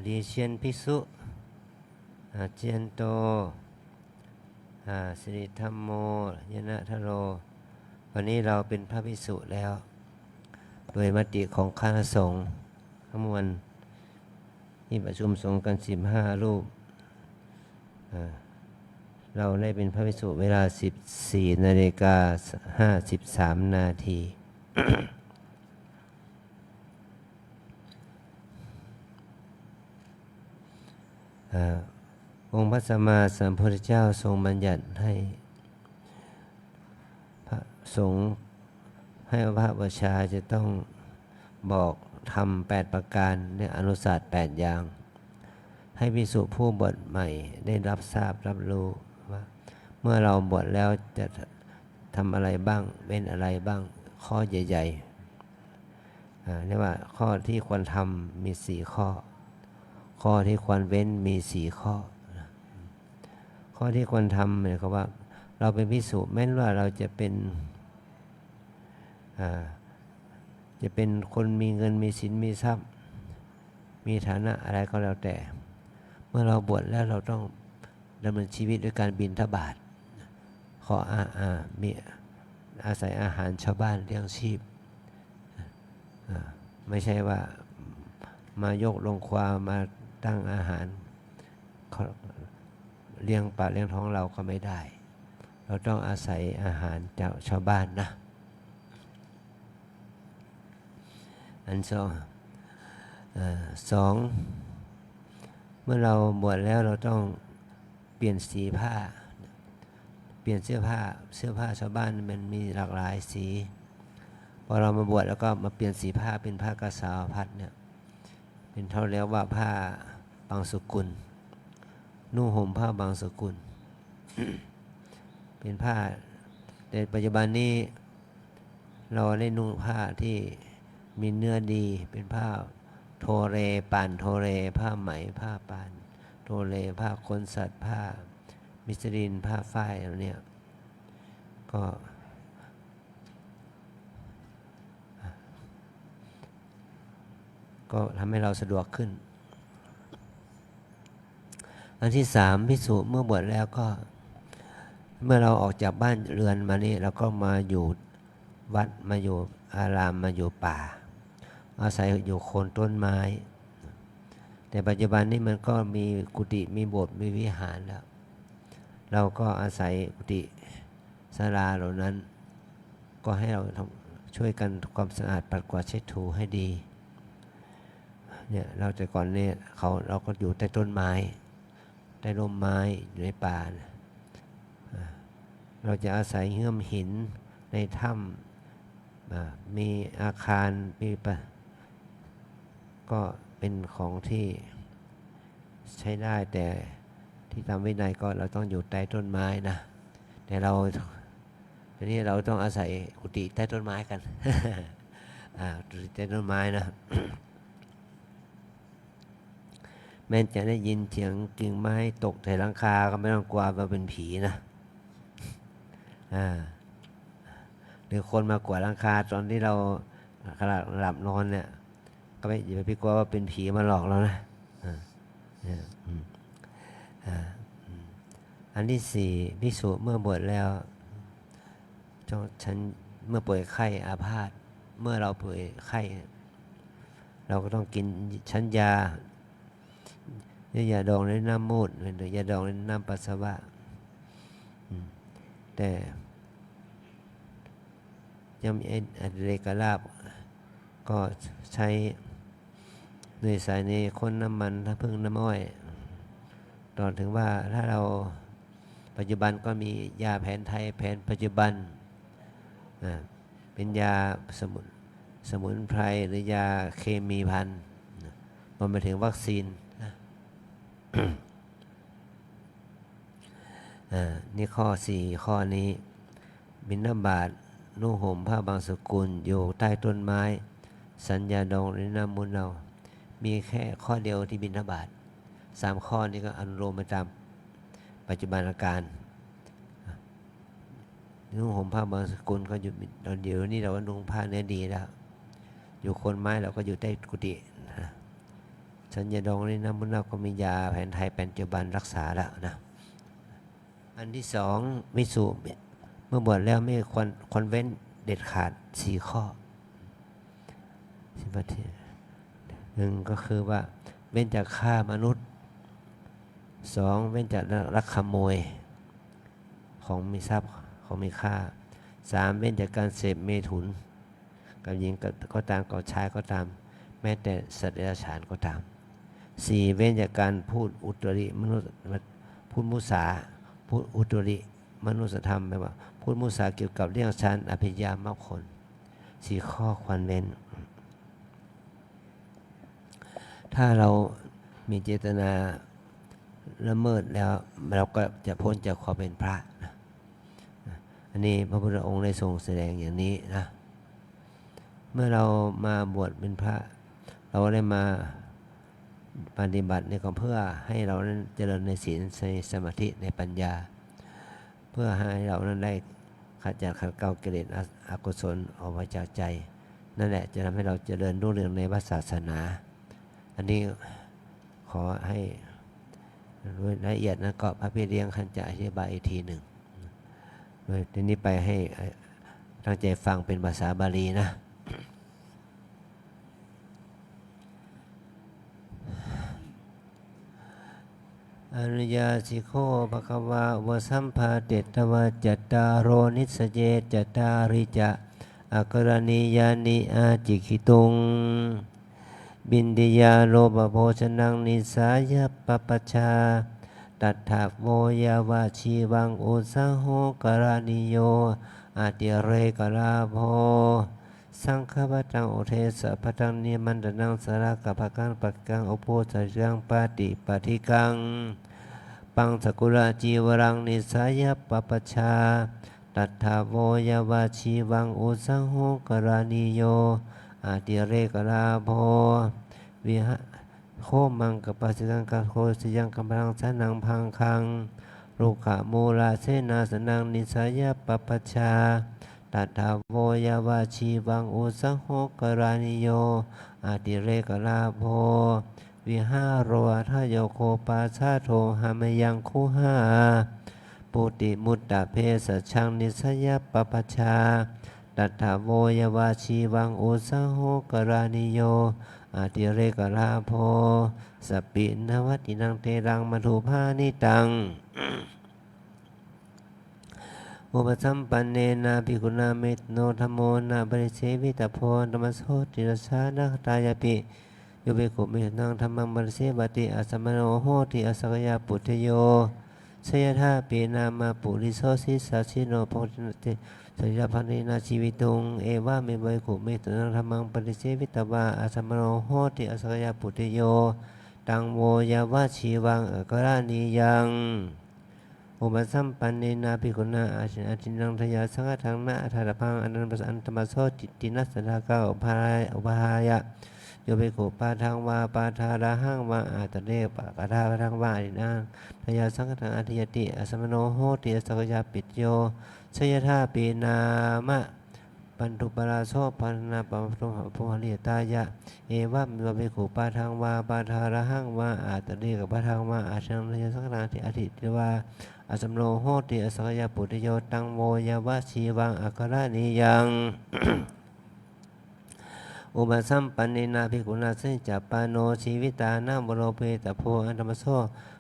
เรียเชียนภิกษุเจียนโตสิริธรรมโมยนะทโรวันนี้เราเป็นพระภิกษุแล้วโดยมติของคณะสงฆ์ทั้งมวลที่ประชุมสงฆ์กัน15รูปเราได้เป็นพระภิกษุเวลา 14:53 นาที องค์พระสัมมาสัมพุทธเจ้าทรงบัญญัติให้พระสงฆ์ให้พระประชาจะต้องบอกธรรม8ประการในอนุศาสตร์8อย่างให้ภิกษุผู้บวชใหม่ได้รับทราบรับรู้ว่าเมื่อเราบวชแล้วจะทำอะไรบ้างเป็นอะไรบ้างข้อใหญ่ๆ เรียกว่าข้อที่ควรทำมี4ข้อ ข้อที่ควรเว้นมี4ข้อ ข้อที่ควรทำหมายความว่าเราเป็นภิกษุแม้ว่าเราจะเป็นคนมีเงินมีสินมีทรัพย์มีฐานะอะไรก็แล้วแต่ เมื่อเราบวชแล้วเราต้องดำเนินชีวิตด้วยการบิณฑบาตขอมีอาศัยอาหารชาวบ้านเลี้ยงชีพไม่ใช่ว่ามายกลงความาตั้งอาหารเลี้ยงปากเลี้ยงท้องเราก็ไม่ได้ เราต้องอาศัยอาหารจากชาวบ้านนะอันสองเมื่อเราบวชแล้วเราต้องเปลี่ยนสีผ้าเปลี่ยนเสื้อผ้าชาวบ้านมันมีหลากหลายสีพอเรามาบวชแล้วก็มาเปลี่ยนสีผ้าเป็นผ้ากสาวพัดเนี่ยเป็นเท่าเรียกว่าผ้าบางสกุลนุ่งห่มผ้าบางสกุล เป็นผ้าแต่ปัจจุบันนี้เราได้นุ่งผ้าที่มีเนื้อดีเป็นผ้าโทเรป่านโทเรผ้าไหมผ้าป่านโทเรผ้าขนสัตว์ผ้ามิสรินผ้าฝ้ายอะไรเนี่ยก็ทำให้เราสะดวกขึ้นอันที่3ภิกษุเมื่อบวชแล้วก็เมื่อเราออกจากบ้านเรือนมานี่เราก็มาอยู่วัดมาอยู่อารามมาอยู่ป่าอาศัยอยู่โคนต้นไม้แต่ปัจจุบันนี้มันก็มีกุฏิมีโบสถ์มีวิหารแล้วเราก็อาศัยกุฏิศาลาเหล่านั้นก็ให้เราช่วยกันความสะอาดปัดกวาดเช็ดถูให้ดีเนี่ยเราแต่ก่อนเนี่ยเราก็อยู่ใต้ต้นไม้ใต้ร่มไม้อยู่ในป่านะเราจะอาศัยเงื่อมหินในถ้ำมีอาคารมีก็เป็นของที่ใช้ได้แต่ที่ตามวินัยก็เราต้องอยู่ใต้ต้นไม้นะแต่ทีนี้เราต้องอาศัยกุฏิใต้ต้นไม้กัน กุฏิใต้ต้นไม้นะ แม้จะได้ยินเสียงกิ่งไม้ตกใส่หลังคาก็ไม่ต้องกลัวว่าเป็นผีนะหรือคนมากวาดหลังคาตอนที่เราขณะหลับนอนเนี่ยก็อย่าไปกลัวว่าเป็นผีมาหลอกเรานะอันที่4ภิกษุเมื่อบวชแล้วฉันเมื่อป่วยไข้อาพาธเมื่อเราป่วยไข้เราก็ต้องกินชั้นยายาดองในน้ำมูดหรือยาดองในน้ำปัสสาวะแต่ยังมีอัตเรกลาภก็ใช้เนยใส่ในข้นน้ำมันถ้าพึ่งน้ำอ้อยตอนถึงว่าถ้าเราปัจจุบันก็มียาแผนไทยแผนปัจจุบันเป็นยาสมุนไพรหรือยาเคมีพันรวมไปถึงวัคซีนนี่ข้อ4ข้อนี้บิณฑบาตนุ่งห่มผ้าบางสกุลอยู่ใต้ต้นไม้สัญญาดองในน้ำมูลเรามีแค่ข้อเดียวที่บิณฑบาต3ข้อนี้ก็อนุโลมไปตามปัจจุบันอาการนุ่งห่มผ้าบางสกุลก็อยู่ตอนเดียวนี้เราก็นุ่งผ้าเนื้อดีแล้วอยู่โคนไม้เราก็อยู่ใต้กุฏิสัญญาดองในน้ำมูลเราก็มียาแผนไทยปัจจุบันรักษาแล้วนะอันที่2ภิกษุเมื่อบวชแล้วไม่ควรเว้นเด็ดขาด4ข้อ1ก็คือว่าเว้นจากฆ่ามนุษย์2เว้นจากลักขโมยของมีทรัพย์ของมีค่า3เว้นจากการเสพเมถุนกับหญิงก็ตามกับชายก็ตามแม้แต่สัตว์เดรัจฉานก็ตาม4เว้นจากการพูดอุตริมนุษย์พูดมุสาพูดอุตริมนุสธรรมแปลว่าพูดมุสาเกี่ยวกับเรื่องฌานอภิญญามรรคผล4ข้อควรเว้นถ้าเรามีเจตนาละเมิดแล้วเราก็จะพ้นจากความเป็นพระนะอันนี้พระพุทธองค์ได้ทรงแสดงอย่างนี้นะ เมื่อเรามาบวชเป็นพระ เราได้มาปฏิบัติในก็เพื่อให้เรานั้นเจริญในศีลในสมาธิในปัญญา เพื่อให้เรานั้นได้ขัดเกลากิเลสอกุศลออกมาจากใจ นั่นแหละจะทำให้เราเจริญรุ่งเรืองในพระศาสนา อันนี้ขอให้ละเอียดนะก็พระพี่เลี้ยงท่านจะอธิบายอีกทีหนึ่งโดยทีนี้ไปให้ตั้งใจฟังเป็นภาษาบาลีนะอนุญาสิโคภควาวสัมภาเตตวจัตตารโรนิสเจจัตตาริจะอักรณียานิอาจิขิตุงบินดิยาโลภโภชนังนิสายปปชาตัทถะโวยาวาชีวังอุสาโหกรณิโยอาติเรกลาโภสังฆปัตังโอเทสะปัตังนิมันตนังสารกะภกังปักกังอุโพสจังปาติปะทิกังปังสกุลจีวรังนิสายปปชาตัทธาโวยาวาชีวังอุสังโหกรานิโยอาติเรกลาโภวิหะโคมังกปัสสิกังกะโคสิยังกำลังสนังพังคังลูกขะโมลาเสนาสนังนิสายปปชาตัทธาโวยาวาชีวังอุสังโหกรานิโยอาติเรกลาโภวิหารโรทะโยโคปาชาโทหามยังคุหาปุติมุตตะเพสชังนิสยปปชาตัทธาโวยาวาชีวังอุสังโหกรานิโยอาติเรกลาโภสปินวัตินังเตรังมัทุภานิตังอุปสัมปันเนนะภิกขุนาเมตโนธัมโมนะบริเสวิตาโพธรรมโสติรสานะตายาปิโยเบกุเมตนังธรรมังบริเสบติอาสมโนโหติอสักยาปุถโยสยธาปีนามาปุริโสสิสาชิโนโพธินติสยพันธินาชีวิตุงเอวาเมเบกุเมตนังธรรมังบริเสวิตาวาอาสมโนโหติอสักยาปุถโยตังโวยาวาชีวังอกรานิยังอุปสัมปันเนนะภิกขุนาอาชินังทยาสังฆทังนะธาตพังอนันตปัสสันตมโสจิตตินัสสะกาอุปหายะโยเบกุปาทังวาปาทาราหังวาอาตเรปะกะทาทังวาอินังทยาสังฆทังอธิยติอสมโนโหติอสักยาปิตโยสยธาปีนามะปันทุปราโสปันนาปัมพุภุหริตายะเอวะโยเบกุปาทังวาปาทาราหังวาอาตเรกะปะทังวาอาชังทยาสังฆทังอธิติวาอาสมโนโหติอสักยาปุถโยตังโวยาวะชีวังอัครานิยัง อุปสัมปันเนนะภิกขุนาสัจจปาโนชีวิตานาบโรเปตโพอันธรรมโส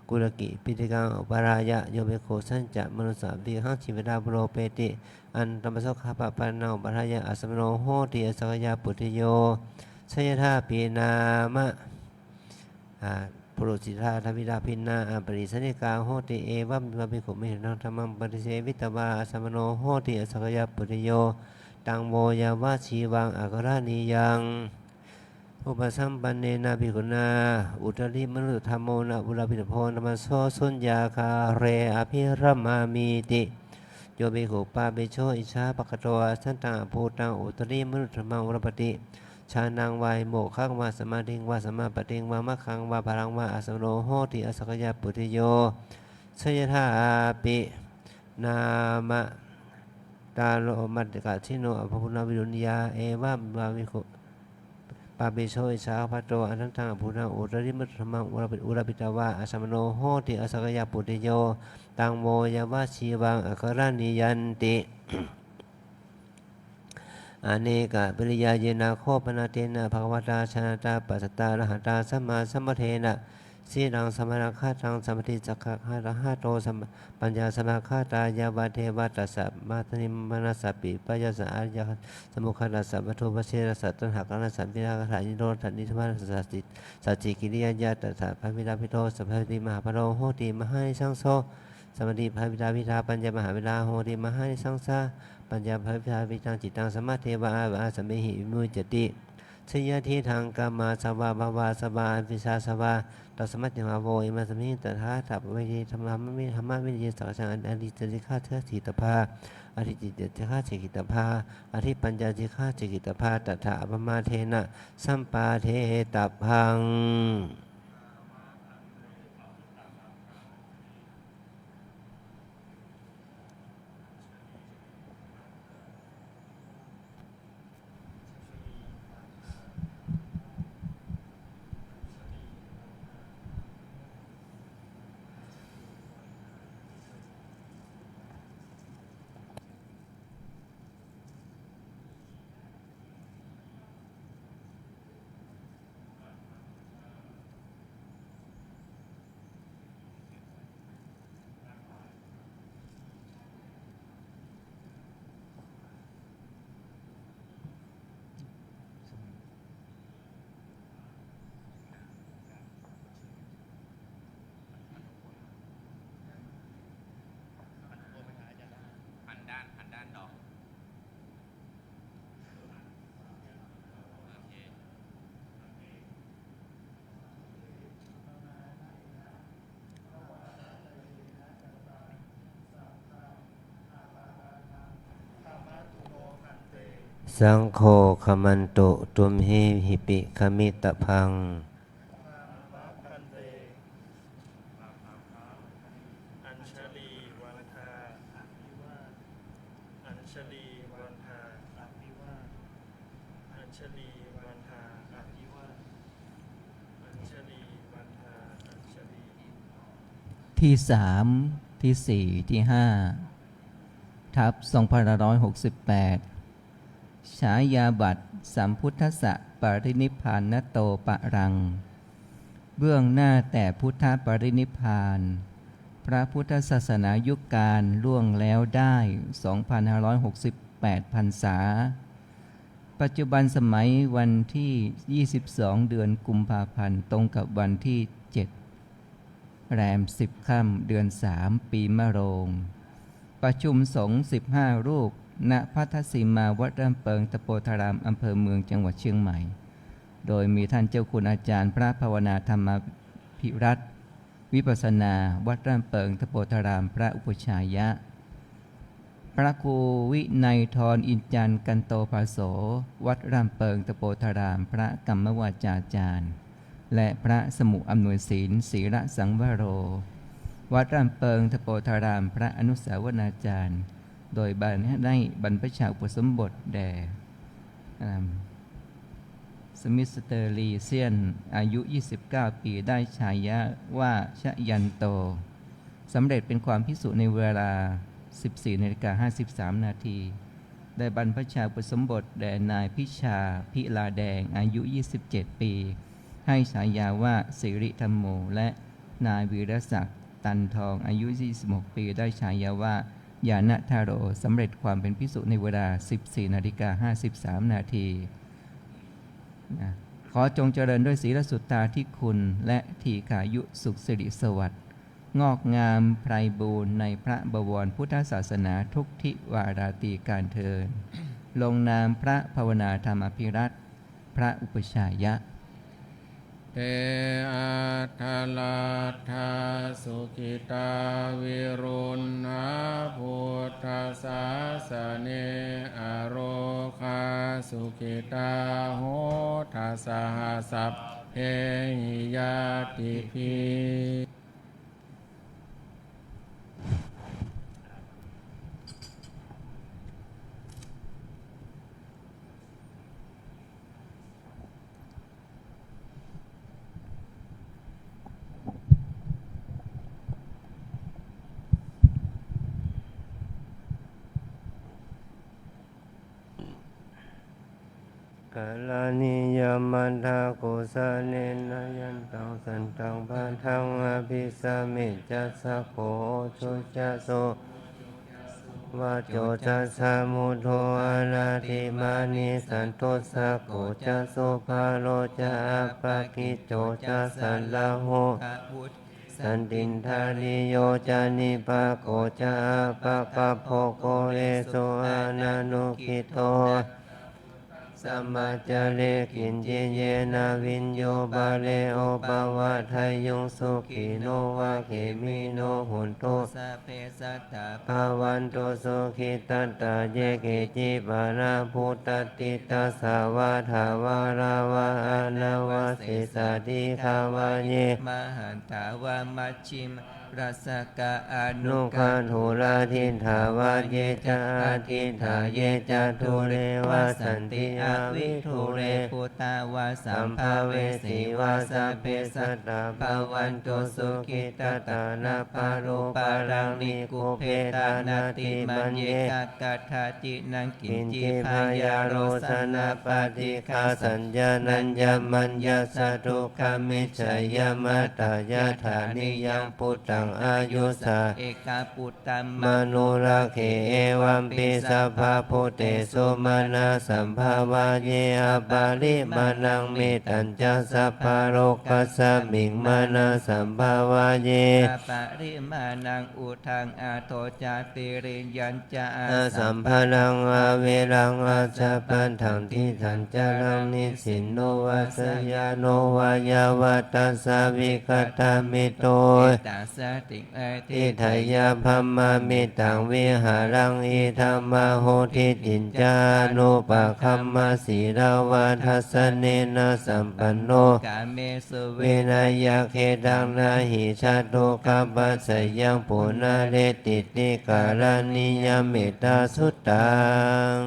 กุลกิปิติกังอุปรายะโยเบโคสัจจะมนุสาภิหังชีวิตาบโรเปติอันธรรมโสข้าปะปันนาอุปรายะอาสมโนโหติอสักยาปุถโยสยธาปีนามะปุรุสิทธาทวิดาพินนาปริสนิกาโหติเอวัมภิกขุเมหินังธรรมังปฏิเสวิตวาอาสมโนโหติอสักยาปุถโยตังโมยาวาชีวังอัครานิยังอุปสัมปันเนนะภิกขุนาอุตริมนุธรรมโมนะบุรพิตโพธรรมโสสุญญาคาเรอภิรัมมามิติโยภิกขุปาเปโชอิชาปะกะโตสันตังภูตังอุตริมนุธรรมังวรปติชานังวายโมขังวาสมาธิงวาสมาปติงวามะขังวาพลังวาอสมโนโหติอสักยาปุถิโยสยธาปินามะตาโลมัตติกะชิโนอภพุนาวิรุณยาเอวะบาวิโคปาเปโชอิชาภัตโตอันทังทังอภุนาอุตริมัตถมังอุรปิตาวาอาสมโนโหติอสักยาปุถิโยตังโมยาวาชีวังอัครานิยันติอเนกะปริยาเยนะโคปนาเตนะภควตาชนะตาปัสสตาระหตาสัมมาสัมพุทเทนะสีรังสมณคาตังสัมปติจักขะหะโตสัมปัญญาสมาคาตายาวาเทวตัสสะมาตนิมนัสสะปิปัญญาสะอาริยสมุขตัสสะวัตถุปเชรสัตตัณหกนัสสะวิราคะนิโรธนิธมาสัสสิสัจจิกิริยญาตัสสะภวิราภิโตสัพพติมหาภโรโหติมหานิสังโสสมติภวิราภิทาปัญญามหาวิราโหติมหานิสังสาปัญญาภวิราภิตังจิตตังสมาเทวะอาสเมหิวิมุจจติ ชยทิทางกามาสวาบาวาสวาวิชาสวาตัสมัติมาโวอิมาสมิตถาถับวิธีธรรมะมิธรรมะวิธีสังฆังอริจติฆาเทศิตภาอริจิตติฆาเจกิตภาอริปัญญาจิฆาเจกิตภาตถาปมาเทนะสัมปาเทตพังสังโฆขมันตุตุมหิหิปิขมิตพังอัญชลีวันทาอภิวาทอัญชลีวันทาอภิวาทอัญชลีวันทาอภิวาทอัญชลีวันทาอัญชลีที่3ที่4ที่5ทับ2568ฉายาบัตรสัมพุทธสะปรินิพพานนโตปะรังเบื้องหน้าแต่พุทธปรินิพพานพระพุทธศาสนายุคการล่วงแล้วได้ 2,568 พรรษาปัจจุบันสมัยวันที่ 22 เดือนกุมภาพันธ์ตรงกับวันที่ 7 แรม 10 ค่ำเดือน 3 ปีมะโรงประชุมสงฆ์15 รูปณพัทธสีมาวัดร่ำเปิงตะโพธารามอำเภอเมืองจังหวัดเชียงใหม่โดยมีท่านเจ้าคุณอาจารย์พระภาวนาธรรมภิรัตน์วิปัสสนาวัดร่ำเปิงตะโพธารามพระอุปชายะพระครูวินัยทรอินจันทร์กันโตภาโสวัดร่ำเปิงตะโพธารามพระกรรมวาจาจารย์และพระสมุอำนวยศีลศีระสังวโรวัดร่ำเปิงตะโพธารามพระอนุสาวนาจารย์โดยได้บรรพชาอุปสมบทแด่สมิสเตอร์ลีเซียนอายุ 29 ปีได้ฉายาว่าชยันโตสำเร็จเป็นความภิกษุในเวลา 14:53 นาทีได้บรรพชาอุปสมบทแด่นายพิชาพิลาแดงอายุ 27 ปีให้ฉายาว่าสิริธรรมโมและนายวีรศักดิ์ตันทองอายุ 26 ปีได้ฉายาว่าญาณทาโรสำเร็จความเป็นภิกษุในเวลา 14:53 นาทีขอจงเจริญด้วยศีลสุตตาที่คุณและทีขายุสุขสิริสวัสดิ์งอกงามไพรบูรณ์ในพระบวรพุทธศาสนาทุกทิวาราตีการเทินลงนามพระภาวนาธรรมภิรัตน์พระอุปชายะเตอัตถลาธาสุขิตาวิรุณหาพุทธศาสเนอโรคาสุขิตาโหทัสสหสัพเพหิยาติภิกาลานิยามันทาโกสะเนนะยันตังสันตังพันธังอภิสามิจัสสะโขชุจัสโสวาโจจัสสะมุโทอาราธิมานิสันโตสักโขจัสโสภาโลจะอัปปะกิโจจัสสันลาโหสันตินทาริโยจานิปะโกจะอัปปะปะโพโกเอโสอานานุกิโตส สัมมาจาเลกินเจเยนาวินโยบาเลโอปาวะทายุงสุขีโนวะเขมิโนหุนโต สัพเพสัตตา ภาวันโตสุขิตัตตาเยเกจิปานาพุตติตัสสาวะทาวาราวะอานาวะเสสาธิคาวะเย มหันตาวามัชชิมรัสกะอนุ นุคันธุราทินถาวะเยจะอาทินถาเยจะทุเรวะสันติอาวิทุเร ปุตตาวาสั สั ม ม ภ ภา เว เว สี สี วาว า สั สั พ พ เพ เพ สั สั ต ต ตา ตา ภ ภา วั วัน น ตุ ตุ สุ สุ ขิ ขิ ต ต ตา ตา นา นา ปา ปา รุ รุ ปา ปา รั รั ง ง นิ นิ กุ กุ เพ เพ ตา ตา นา นา ติ ติ มั มัน น เย เย กากาธาจินังกิ กิ น น จิ จิ พาพายาาโร โร ส ส นา นา ป ป ฏิ ฏิ คา คา สั สั ญ ญ ญา ญา นั นั ญ ญ ญา ญา มั มั ญ ญ ญา ญา ส สะ ทุ ทุ ก ก ข ข มิ มิ จ จ ฉา ฉาย ามา มา ตา ตาย า า ฐา ฐา นิ นิ ยั ยัง ง ปุ ปุ ต ต ตั ตั ง ง อา อา ยุ ยุ สา สาเอกาปุตตัม มโนราเขเอวัมปิสัพพะพุเตสุมานาสัมภาวะเยอาปาลิมานังเมตัญจะสัพพะโรกัสสมิงมานาสัมภาวะเย อาปะริมานังอุทังอาโทจาติริญญัญจะอา อาสัมภารังอาเวรังอาจาปันถังทิสัญจารังนิสินโนวัสยาโนวายาวัตสาวิคตามิโต ตาสติเอ ทิทายาพัมมามิตังวิหารังอิธรรมาโหทิตินจานุปะคัมมาสีราวาทัสเนนะสัมปันโน กาเมสุเว เวนายาเคดังนาหิชาโตกัปปัสสยังปุนาเรติติการานิยเมตตาสุตตัง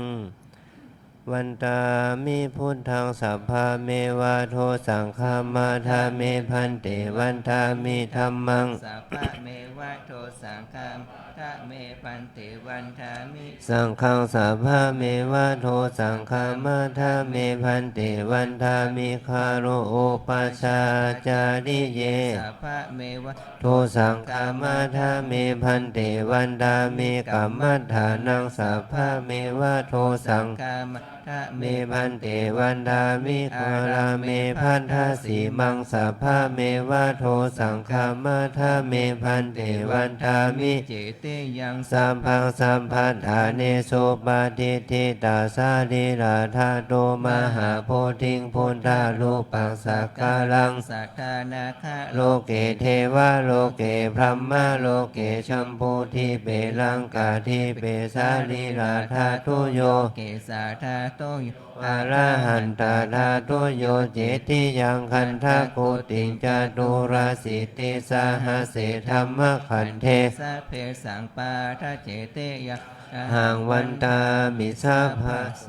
วันตามิพุทธังสัพพะเมวะโทสังฆามาทาเมพันเตวันตามิธัมมัง สัพพะเมวะโทสังฆามทะเมปันเตวันทามิ สังฆังสัพพะเมวะโทสังฆามาทาเมพันเตวันทามิคารุโอปัชฌาจาริเย สัพพะเมวะ โทสังฆามาทาเมพันเตวันดาเมกัมมัฏฐานังสัพพะเมวะโทสัง ฆามทะเม เมพันเตวันดามิคาราเมพันธสีมังสัพพะเมวะโทสังฆามาทาเมพันเตวันดามิ เจเตยัง สัมพังสัมพัทธาเนโสปาทิทิตาสาดิราธาโตมหาโพธิงพุทธาลูปังสักการัง สัทธานาคา โลเกเทวะโลเกพรหมะโลเกชัมพูทิเปลังกาทิเปสาลิราธาตุโย เกสาธาโตโย อรหันตาธาตุโยเจติยังคันทะโกติงจตุราสิติสาหเสธรรมขันเท สัพเพสังปาทะเจเตยะ ห่างวันตามิสัพพะโส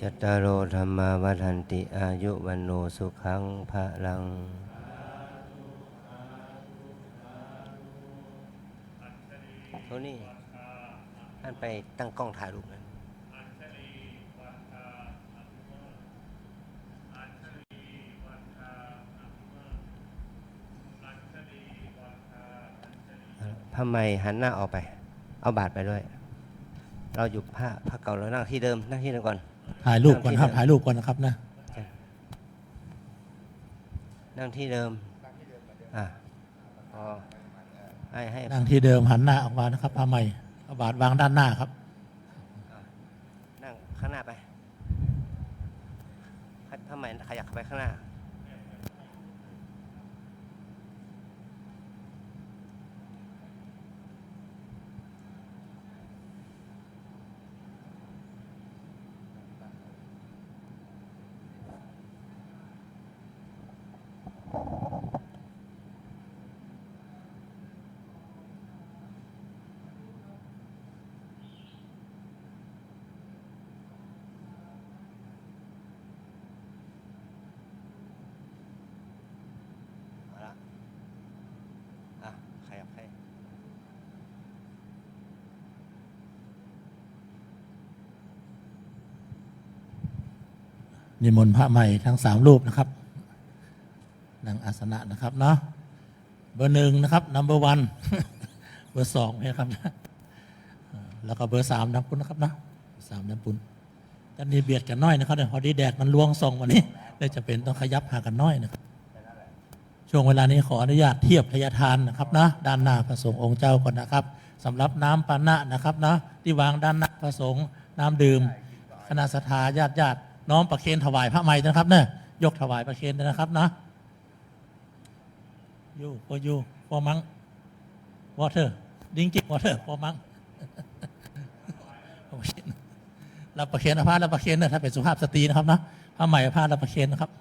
จัตตารโอธรรมาวัฏันติอายุวันโนสุขังภะลังโทนี่ท่านไปตั้งกล้องถ่ายรูปนั้นผ้าไหมหันหน้าออกไป เอาบาทไปด้วย เราอยู่ผ้าเก่าเรานั่งที่เดิมก่อน ถ่ายรูปก่อนครับถ่ายรูปก่อนนะครับนะ นั่งที่เดิมอ๋อให้ นั่งที่เดิมหันหน้าออกมานะครับผ้าใหม่เอาบาทวางด้านหน้าครับ นั่งข้างหน้าไปทำไมขยับไปข้างหน้า นิมนต์พระใหม่ทั้ง3รูปนะครับนั่งอาสนะนะครับเนาะเบอร์1นะครับnumber 1 เบอร์2นะครับแล้วก็เบอร์3น้ำปุ้นนะครับนะ3น้ำปุ้นกันนี้เบียดกันน้อยนะครับเนี่ยพอดีแดดมันลวงส่งวันนี้เลยจะเป็นต้องขยับหากันน้อยนะครับช่วงเวลานี้ขออนุญาตเทียบพยาทานนะครับนะด้านหน้าพระสงฆ์องค์เจ้าก่อนนะครับสำหรับน้ำปานะนะครับนะที่วางด้านหน้าพระสงฆ์น้ำดื่มคณะสัทธาญาติน้อมประเคนถวายพระใหม่นะครับเนี่ยยกถวายประเคนนะครับนะยูฟอมังวอเตอร์ดิ้งกิ๊กวอเตอร์ฟอมังรับประเคนผ้ารับประเคนเนี่ยถ้าเป็นสุภาพสตรีนะครับนะผ้าใหม่ผ้ารับประเคนนะครับ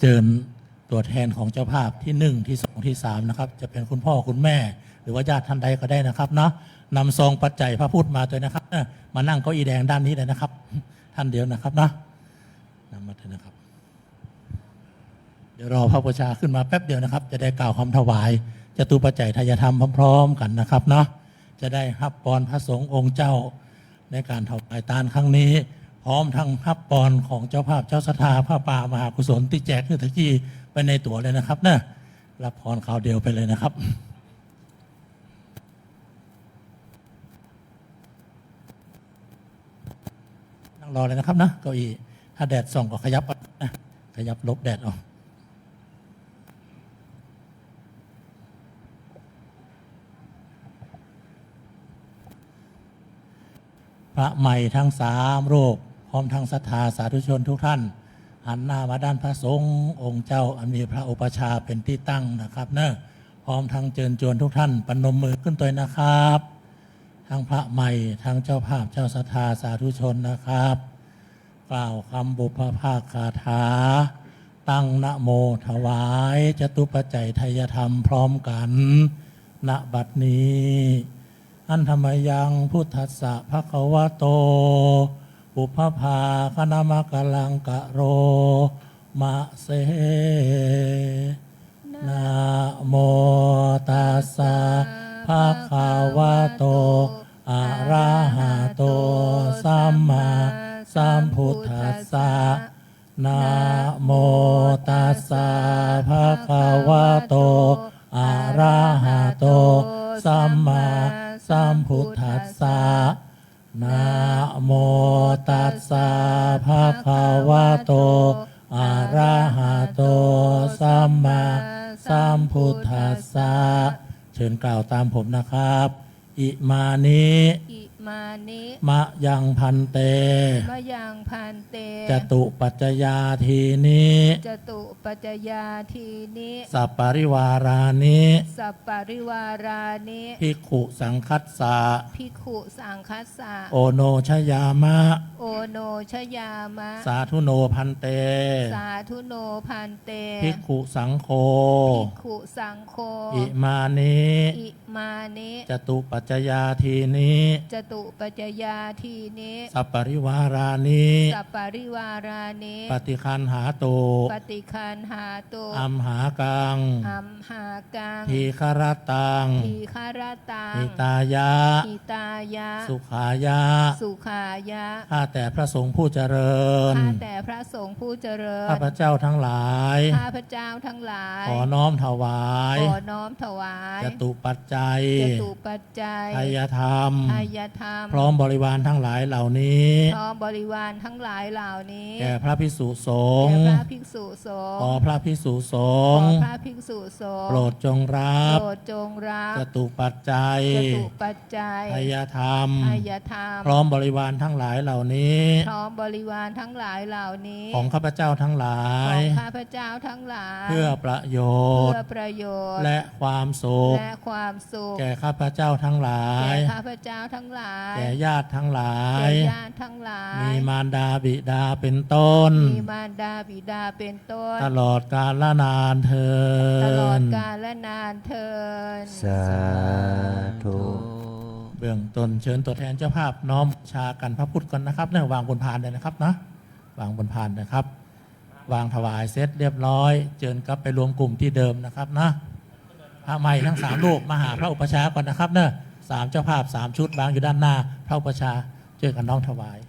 เชิญตัวแทนของเจ้าภาพที่1ที่2ที่3นะครับจะเป็นคุณพ่อคุณแม่ หรือว่าญาติท่านใดก็ได้นะครับเนาะนำซองปัจจัยพระพุทธมาด้วยนะครับมานั่งเก้าอี้แดงด้านนี้เลยนะครับ ท่านเดียวนะครับนะนำมาเถอะนะครับเดี๋ยวรอพระบูชาขึ้นมาแป๊บเดียวนะครับจะได้กล่าวคำถวายจตุปัจจัยทายธรรมพร้อมๆกันนะครับเนาะจะได้รับพรพระสงฆ์องค์เจ้าในการถวายทานครั้งนี้พร้อมทั้งรับพรของเจ้าภาพเจ้าศรัทธาพระป่ามหากุศลที่แจกคือตะกี้ไปในตั๋วเลยนะครับนะรับพรข่าวเดียวไปเลยนะครับนั่งรอเลยนะครับนะเก้าอี้ถ้าแดดส่องก็ขยับนะขยับลบแดดออกพระใหม่ทั้ง3รูปพร้อมทั้งศรัทธาสาธุชนทุกท่านหันหน้ามาด้านพระสงฆ์องค์เจ้าอันมีพระอุปชาเป็นที่ตั้งนะครับเนอะพร้อมทั้งเชิญชวนทุกท่านปนมมือขึ้นตัวนะครับทั้งพระใหม่ทั้งเจ้าภาพเจ้าศรัทธาสาธุชนนะครับกล่าวคำบุพภาคาถาตั้งนะโมถวายจตุปัจจัยไทยธรรมพร้อมกันณบัดนี้อันธรรมยังพุทธัสสะภะคะวะโตปุพพภาคณมะกะลังกะโรมะเสนะโมตัสสะภะคะวะโตอะระหะโตสัมมาสัมพุทธัสสะนะโมตัสสะภะคะวะโตอะระหะโตสัมมาสัมพุทธัสสะนะโมตัสสะภะคะวะโตอะระหะโตสัมมาสัมพุทธัสสะเชิญกล่าวตามผมนะครับอิมานิ อิ มานิ มะยังพันเต มะยังพันเต จตุปัจจยาทีนิ จตุปัจจยาทีนิ สัปปริวารานิ สัปปาริวารานิ ภิกขุสังคัสสะ ภิกขุสังคัสสะ โอโนชยามะ โอโนชยามะ สาธุโนพันเต สาธุโนพันเต ภิกขุสังโฆ ภิกขุสังโฆ อิมานิ อิมานิ จตุปัจจยาทีนิ จตุปัจจยาทีนิ สัปปริวารานิ สัปปาริวารานิ ปฏิคันหาโต ปฏิคันหาตุ อัมหากัง อัมหากัง ทีคารตัง ทีฆารตัง หิตายะ หิตายะ สุขายะ สุขายะ ข้าแต่พระสงฆ์ผู้เจริญ ข้าแต่พระสงฆ์ผู้เจริญ ข้าพระเจ้าทั้งหลาย ข้าพระเจ้าทั้งหลาย ขอน้อมถวาย ขอน้อมถวาย จตุปัจจัย จตุปัจจัย ทายธรรม ทายธรรม พร้อมบริวารทั้งหลายเหล่านี้ พร้อมบริวารทั้งหลายเหล่านี้ แก่พระภิกษุสง แก่ ฆ์ พระภิกษุสงฆ์ ขอพระภิกษุส ของ ฆ์ พระภิกษุสงฆ์ โปรดจงรับ โปรดจงรับ จตุปัจจัย จตุปัจจัย ทายธรรม ทายธรรม พร้อมบริวารทั้งหลายเหล่านี้ พร้อมบริวารทั้งหลายเหล่านี้ ของข้าพเจ้าทั้งหลา ขอย งข้าพเจ้าทั้งหลาย เพื่อประโยช เพื่ น์ อประโยชน์ และความสุข และความสุข แก่ข้าพเจ้าทั้งหลา แก่ ย ข้าพเจ้าทั้งหลาย แก่ญาติทั้งหลา แก่ ย ญาติทั้งหลาย มีมารดาบิดาเป็นต้น มีมารดาบิดาเป็นต้น ตลอดกาลละนานเทิ ตลอด น กาลและนานเทิน สาธุ เบื้องต้นเชิญตัวแทนเจ้าภาพน้อมบูชากันพระพุทธกันนะครับเนี่ยวางบนพานเลยนะครับนะวางบนพานนะครับ วางถวายเสร็จเรียบร้อย เชิญกลับไปรวมกลุ่มที่เดิมนะครับนะพระใหม่ทั้ง3รูปมาหาพระอุปชฌาย์ก่อนนะครับเนอะ3เจ้าภาพ3ชุดวางอยู่ด้านหน้า พระอุปชฌาย์เจอกันน้องถวาย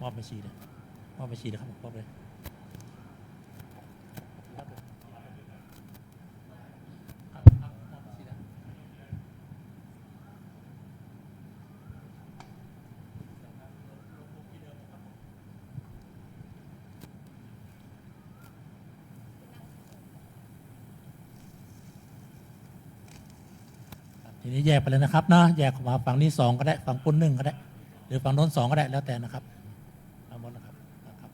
มอบไปชีเลยมอบไปชีเลยครับมอบเลย ทีนี้แยกไปเลยนะครับเนาะแยกออกมาฝั่งนี้2ก็ได้ฝั่งปุ้น1ก็ได้ หรือฝั่งโน้น2ก็ได้แล้วแต่นะครับเอาหมดนะครับนะครับ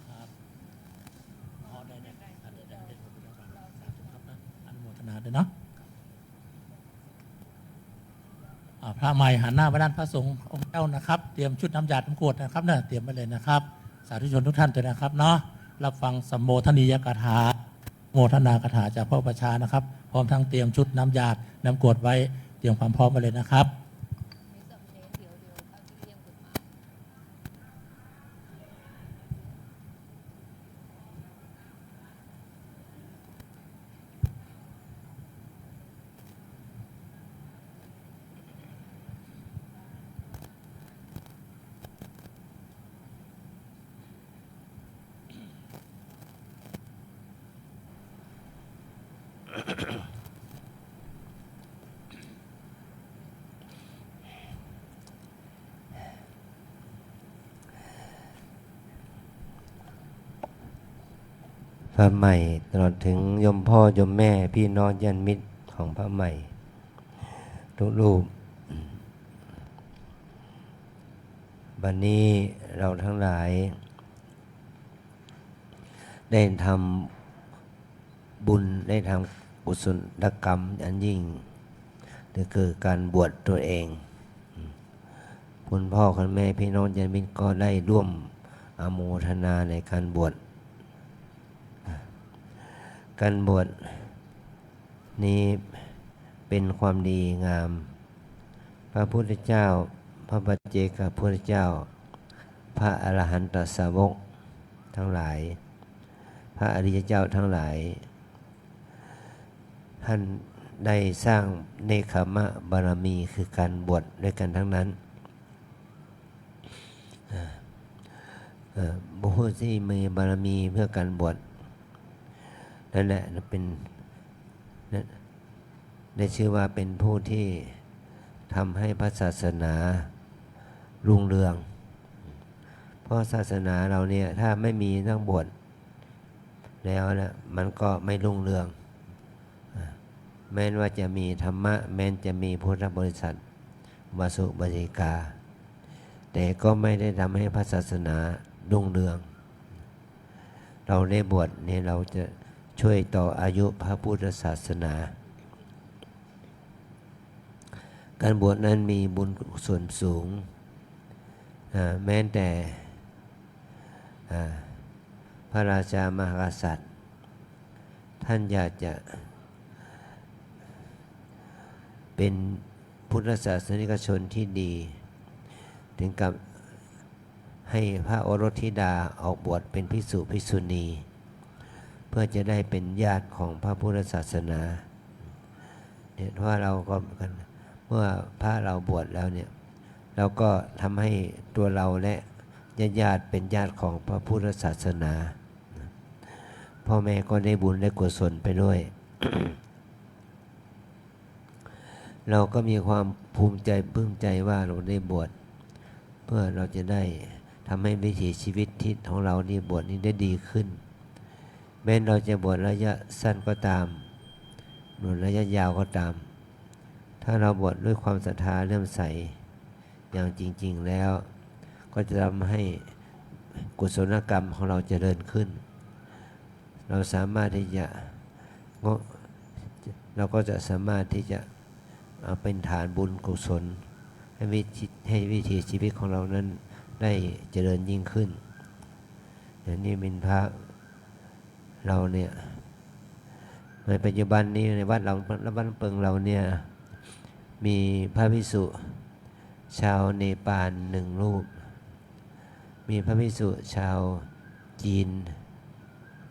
ครับอ๋อได้ได้ครับได้ขอบคุณครับสาธุครับนะอนุโมทนาด้วยเนาะพระใหม่หันหน้าไปด้านพระสงฆ์องค์เจ้านะครับเตรียมชุดน้ำยาน้ำกรวดนะครับเนี่ยเตรียมไปเลยนะครับ สาธุชนทุกท่านด้วยนะครับเนาะรับฟังสัมโมทนียกถาโมทนากถาจากพระอุปชฌาย์นะครับ พร้อมทั้งเตรียมชุดน้ำยาน้ำกรวดไว้เตรียมความพร้อมไปเลยนะครับ พระใหม่ตลอดถึงโยมพ่อโยมแม่พี่น้องญาติมิตรของพระใหม่ทุกรูปวันนี้เราทั้งหลาย ได้ทำบุญได้ทำกุศลกรรมอันยิ่งนั่นคือการบวชตัวเองคุณพ่อคุณแม่พี่น้องญาติมิตรก็ได้ร่วมอนุโมทนาในการบวชการบวชนี้เป็นความดีงาม พระพุทธเจ้าพระปัจเจกพุทธเจ้า พระอรหันตสาวกทั้งหลาย พระอริยเจ้าทั้งหลาย ท่านได้สร้างเนคขมะบารมีคือการบวชด้วยกันทั้งนั้นบุคคลที่มีบารมีเพื่อการบวช นั่นแหละเป็นนั่นได้ชื่อว่าเป็นผู้ที่ทำให้พระศาสนารุ่งเรือง เพราะศาสนาเราเนี่ยถ้าไม่มีนักบวชแล้วนะมันก็ไม่รุ่งเรือง แม้นว่าจะมีธรรมะแม้นจะมีพุทธบริษัทวาสุบริกา แต่ก็ไม่ได้ทำให้พระศาสนารุ่งเรือง เราได้บวชเนี่ยเราจะช่วยต่ออายุพระพุทธศาสนา การบวชนั้นมีบุญส่วนสูงแม้แต่พระราชามหากษัตริย์ท่านอยากจะเป็นพุทธศาสนิกชนที่ดีถึงกับให้พระโอรสธิดาออกบวชเป็นภิกษุภิกษุณีเพื่อจะได้เป็นญาติของพระพุทธศาสนาเนี่ยเพราะเราก็กันเมื่อพระเราบวชแล้วเนี่ยเราก็ทำให้ตัวเราและญาติเป็นญาติของพระพุทธศาสนาพ่อแม่ก็ได้บุญได้กุศลไปด้วย เราก็มีความภูมิใจปลื้มใจว่าเราได้บวชเพื่อเราจะได้ทำให้วิถีชีวิตที่ของเรานี่บวชนี้ได้ดีขึ้นแม้เราจะบวชระยะสั้นก็ตามบวชระยะยาวก็ตามถ้าเราบวชด้วยความศรัทธาเลื่อมใสอย่างจริงๆแล้วก็จะทำให้กุศลกรรมของเราเจริญขึ้นเราสามารถที่จะเราก็จะสามารถที่จะเอาเป็นฐานบุญกุศลให้วิถีชีวิตของเรานั้นได้เจริญยิ่งขึ้นอย่างนี้เป็นพระเราเนี่ยในปัจจุบันนี้ในวัดเราบ้านเปิงเราเนี่ยมีพระภิกษุชาวเนปาล1 รูปมีพระภิกษุชาวจีน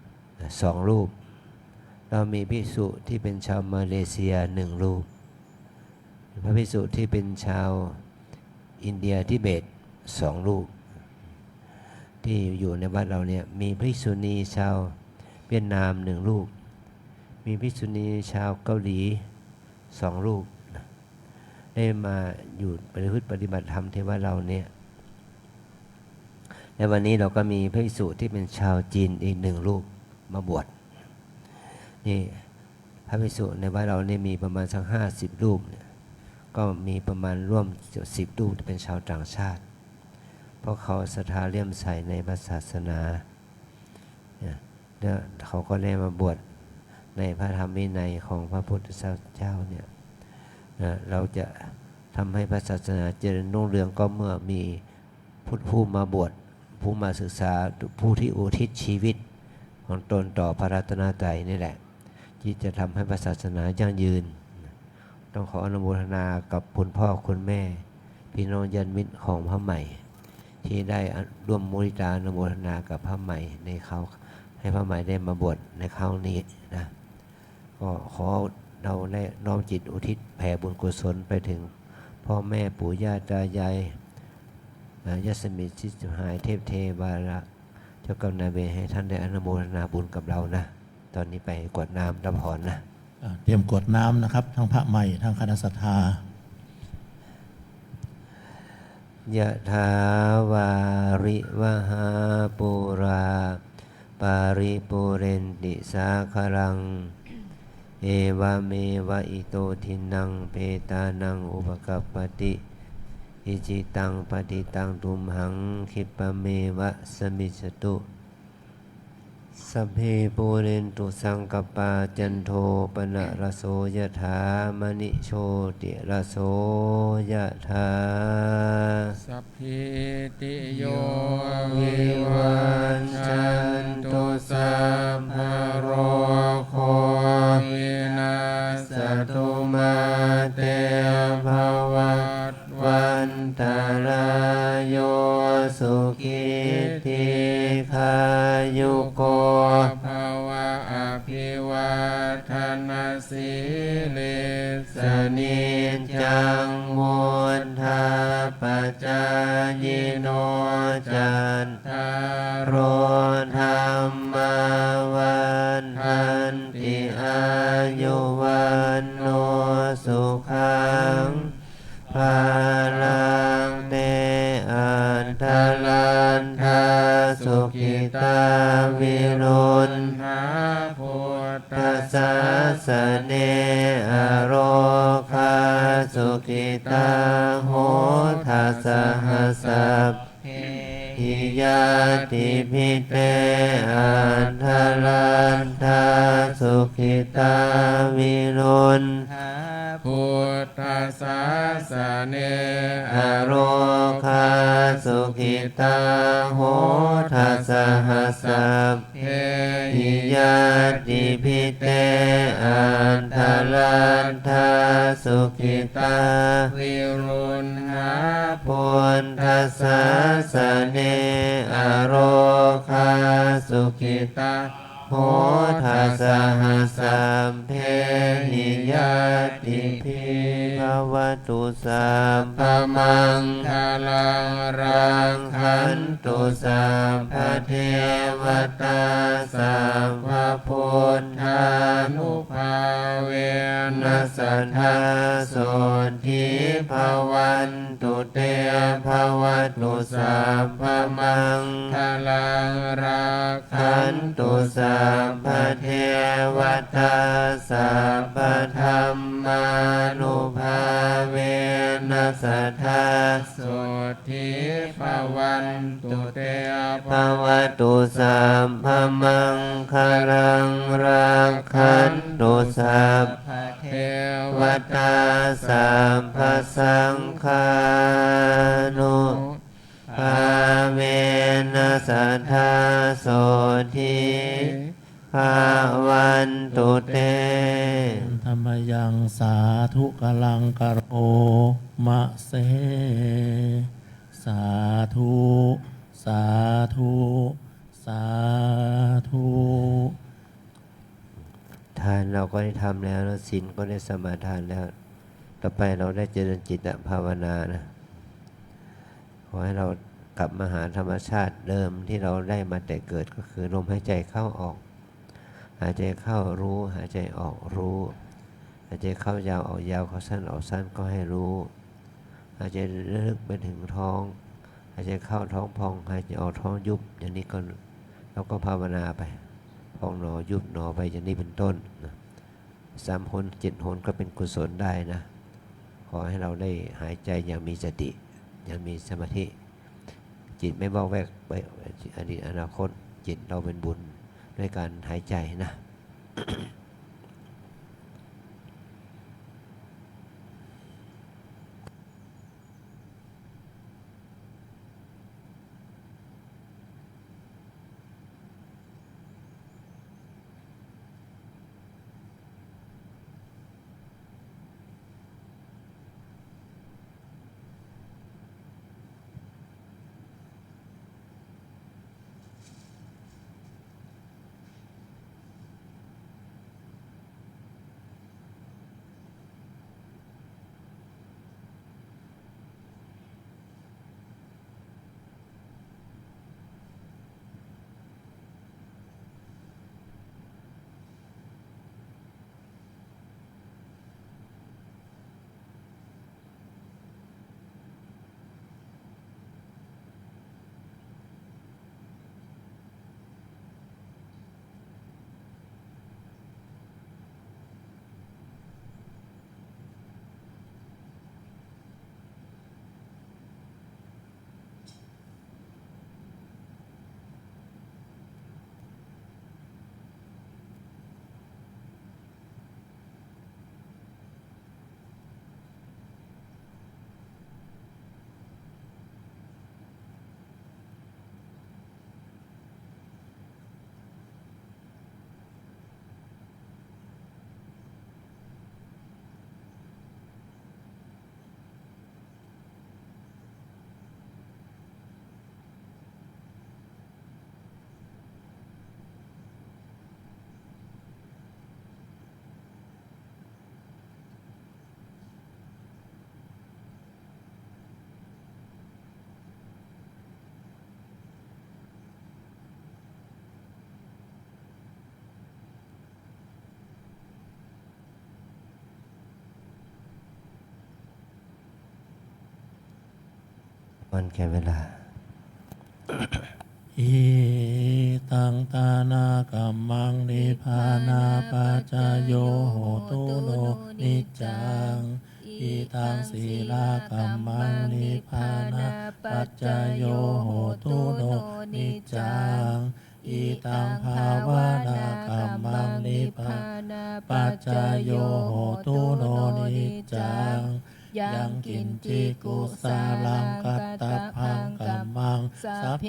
2 รูปเรามีภิกษุที่เป็นชาวมาเลเซีย1 รูปพระภิกษุที่เป็นชาวอินเดียทิเบต2 รูปที่อยู่ในวัดเราเนี่ยมีภิกษุณีชาวเวียดนาม1 รูปมีภิกษุณีชาวเกาหลี2 รูปได้มาอยู่ปฏิบัติธรรมที่วัดเราเนี่ยและวันนี้เราก็มีภิกษุที่เป็นชาวจีนอีก1 รูปมาบวชนี่พระภิกษุในวัดเราเนี่ยมีประมาณสัก50 รูปก็มีประมาณร่วม10 รูปที่เป็นชาวต่างชาติเพราะเขาศรัทธาเลื่อมใสในพระศาสนาแล้วเขาก็ได้มาบวชในพระธรรมวินัยของพระพุทธเจ้าเนี่ยเราจะทำให้พระศาสนาเจริญรุ่งเรืองก็เมื่อมีผู้มาบวชผู้มาศึกษาผู้ที่อุทิศชีวิตของตนต่อพระรัตนตรัยนี่แหละที่จะทำให้พระศาสนายั่งยืนต้องขออนุโมทนากับคุณพ่อคุณแม่พี่น้องญาติมิตรของพระใหม่ที่ได้ร่วมมุทิตาอนุโมทนากับพระใหม่ในเขาให้พระใหม่ได้มาบวชในคราวนี้นะก็ขอเราได้น้อมจิตอุทิศแผ่บุญกุศลไปถึงพ่อแม่ปู่ย่าตายายยศมิตรชิสหายเทพเทวาระเจ้ากรรมนายเวรให้ท่านได้อนุโมทนาบุญกับเรานะตอนนี้ไปกรวดน้ำรับพรนะเตรียมกรวดน้ำนะครับทั้งพระใหม่ทั้งคณะศรัทธายะถาวาริวหาปุราปาริปุเรนติสาคลังเอวะเมวะอิโตทินังเปตานังอุปกัปปติอิจิตังปฏิตังตุมหังคิปะเมวะสมิจตุสัพเพปูเรนตุสังกปาจันโทปนะระโสยถามณิโชติระโสยถาสัพพิติโยวิวัชชันตุสัพพะโรโควินาศ สัตตุมาเตภวัตวันตรายโยสุขิติขายุโกภาวะอภิวาทนาสีลิส นิจจังวุฒาปัจจายโนจันทโรธรรมวันทัน ตาโหทัสสหัสสะ เพ หิยาติพิเตอันทลันทาสุขิตาวิรุณ หา พุทธัสสะสะเน อโรคาสุขิตาโหทัสสหัสสะ เพ หิยาติพิเตอันทลันทาสุขิตา วิรุณหา พุทธัสสะสะเนอโรคาสุขิตาโหทัสสหัสสะเพหิยาติภิภวตุสัมภมัง คาลังรัง ขันตุสัมภเทวตาสัมภพุทธานุ ภาเว นัสสัทธาโสทิภวันตุเตภวตุสัมภมัง คาลังรัก ขันตุสัมภเทวตาสัมภธรรมานุภาเวนัสสัทธา โสทิภวันตุเต ภวตุสัมภมังคารังรักขันตุสัพ พระเท เท วตาสัมภสังฆานุภาเวนัสสัทธาโสทิภาวันตุเต ธรรมยังสาธุกลังกะโรมะเส สาธุ สาธุ สาธุ ทานเราก็ได้ทำแล้วแล้วศีลก็ได้สมาทานแล้ว ต่อไปเราได้เจริญจิตภาวนานะ ขอให้เรากลับมาหาธรรมชาติเดิมที่เราได้มาแต่เกิดก็คือลมหายใจเข้าออก หายใจเข้ารู้หายใจออกรู้หายใจเข้ายาวออกยาวเข้าสั้นออกสั้นก็ให้รู้หายใจลึกไปถึงท้องหายใจเข้าท้องพองหายใจออกท้องยุบอย่างนี้ก็เราก็ภาวนาไปพองหนอยุบหนอไปอย่างนี้เป็นต้นนะ3 หน 7 หนก็เป็นกุศลได้นะ ขอให้เราได้หายใจอย่างมีสติอย่างมีสมาธิจิตไม่บอกแวกไปอดีตอนาคตจิตเราเป็นบุญด้วยการหายใจนะ วันแก่เวลา อิตังตานากัมมังนิพพานาปัจจโยโหตุโนนิจจังอิตังศีลากัมมังนิพพานาปัจจโยโหตุโนนิจจังอิตังภาวนากัมมังนิพพานาปัจจโยโหตุโนนิจจังยังกินจิกุสาลังกัตตพังกัมมังสัพเพ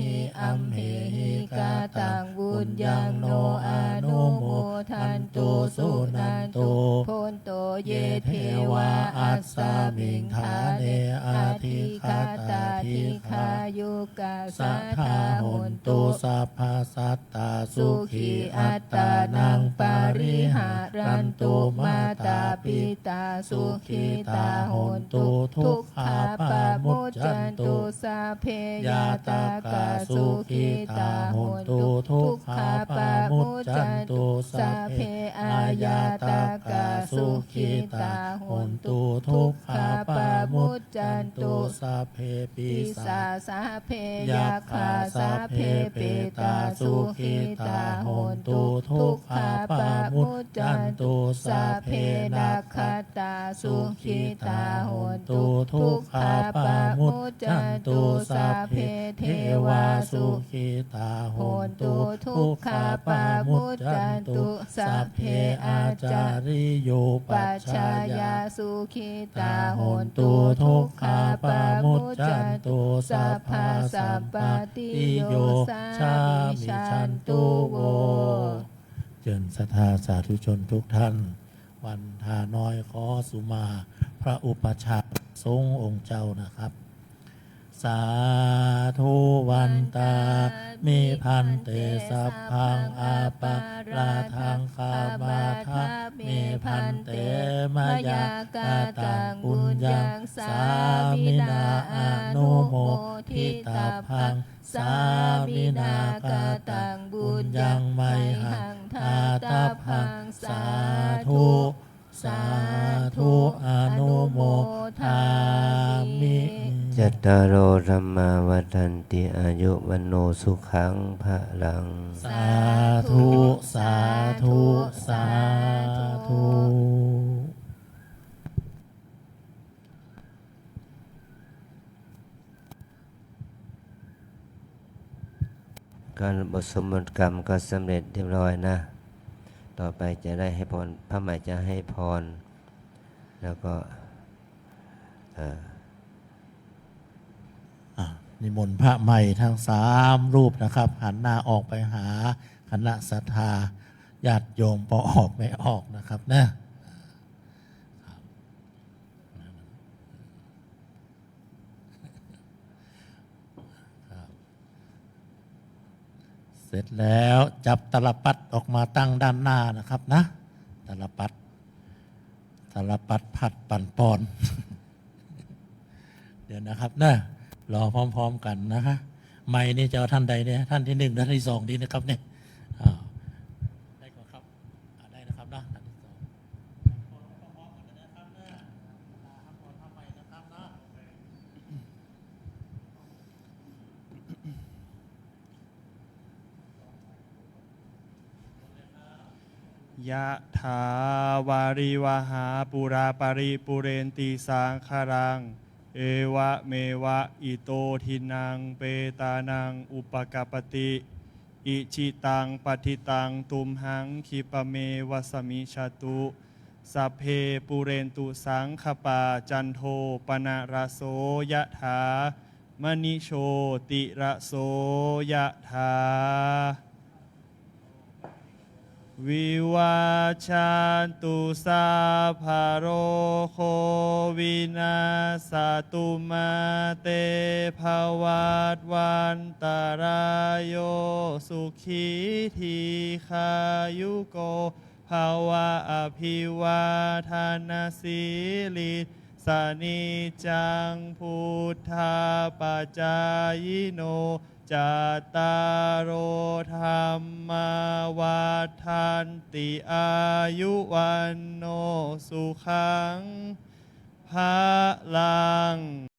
หิอัมเหหิกาตังบุญยังโนอนุโมทันตุสุนันตุพุนโตเยเทวาอัสสามิงทาเนอาทิคาตาทิคายุกาสัทธาหนตุสัพพสัตตาสุขีอัตตานังปาริหารันตุมาตาปิตาสุขีตาหนตุทุกขาปามุจจันตุสัพเพยาตากาสุขีตาหนตุทุกขาปามุจจันตุสัพเพอายาตากาสุขีตาหนตุทุกขาปามุจจันตุสัพเพปิสาสัพเพยาคาสัพเพเปตาสุขีตาหนตุทุกขาปามุจจันตุสัพเพนาคตาสุขีตาหนตุทุกขาปามุจจันตุสัพเพเทวาสุขีตาหนตุทุกขาปามุจจันตุสัพเพอาจาริโยปัชฌายาสุขีตาหนตุทุกขาปามุจจันตุสัพพะสัมปติโยชามิชันตุโวเจริญศรัทธาสาธุชนทุกท่าน วันทาน้อยขอสุมา พระอุปชฌาย์สงฆ์องค์เจ้านะครับ สาธุวันตามิพันเตสัพพังอาปาราทังคามาทะมิพันเตมายากาตังปุญญังสามินาอนุโมทิตาพังสามินากาตังบุญยังไมหังทาตาพังสาธุสาธุอนุโมทามิ จัตตารโอธรรมาวัฏันติอายุวันโนสุขังภะลัง สาธุสาธุสาธุ การบทสมบทกรรมก็สำเร็จเรียบร้อยนะ ต่อไปจะได้ให้พรพระใหม่จะให้พร แล้วก็นิมนต์พระใหม่ทั้ง3 รูปนะครับ หันหน้าออกไปหาคณะศรัทธาญาติโยมพอออกไม่ออกนะครับนะเสร็จแล้วจับตลปัดออกมาตั้งด้านหน้านะครับนะตลปัดผัดปั่นปอน เดี๋ยวนะครับนะรอพร้อมๆกันนะฮะไม่นี่จะเอาท่านใดเนี่ยท่านที่1ท่านที่2ดีนะครับเนี่ยได้ก่อนครับได้นะครับนะท่านที่2พร้อมๆกันนะครับนะพรทำใหม่นะครับนะยะถาวาริวหาปุราปริปุเรนติสังขรังเอวะเมวะอิโตทินังเปตานังอุปกปปติอิชิตังปฏิตังตุมหังคิปะเมวะสมิชตุสัพเพปุเรนตุสังขปาจันโทปนะระโสยะถามณิโชติระโสยะถาวิวาชันตุสาภโรโควินาสตุมาเตภวัตวันตารายโยสุขีทีขายุโกภาวะอภิวาทานาสีลิสานิจังพุทธาปัจจายโนจัตตารโอธรรมาวัฏันติอายุวันโนสุขังภะลัง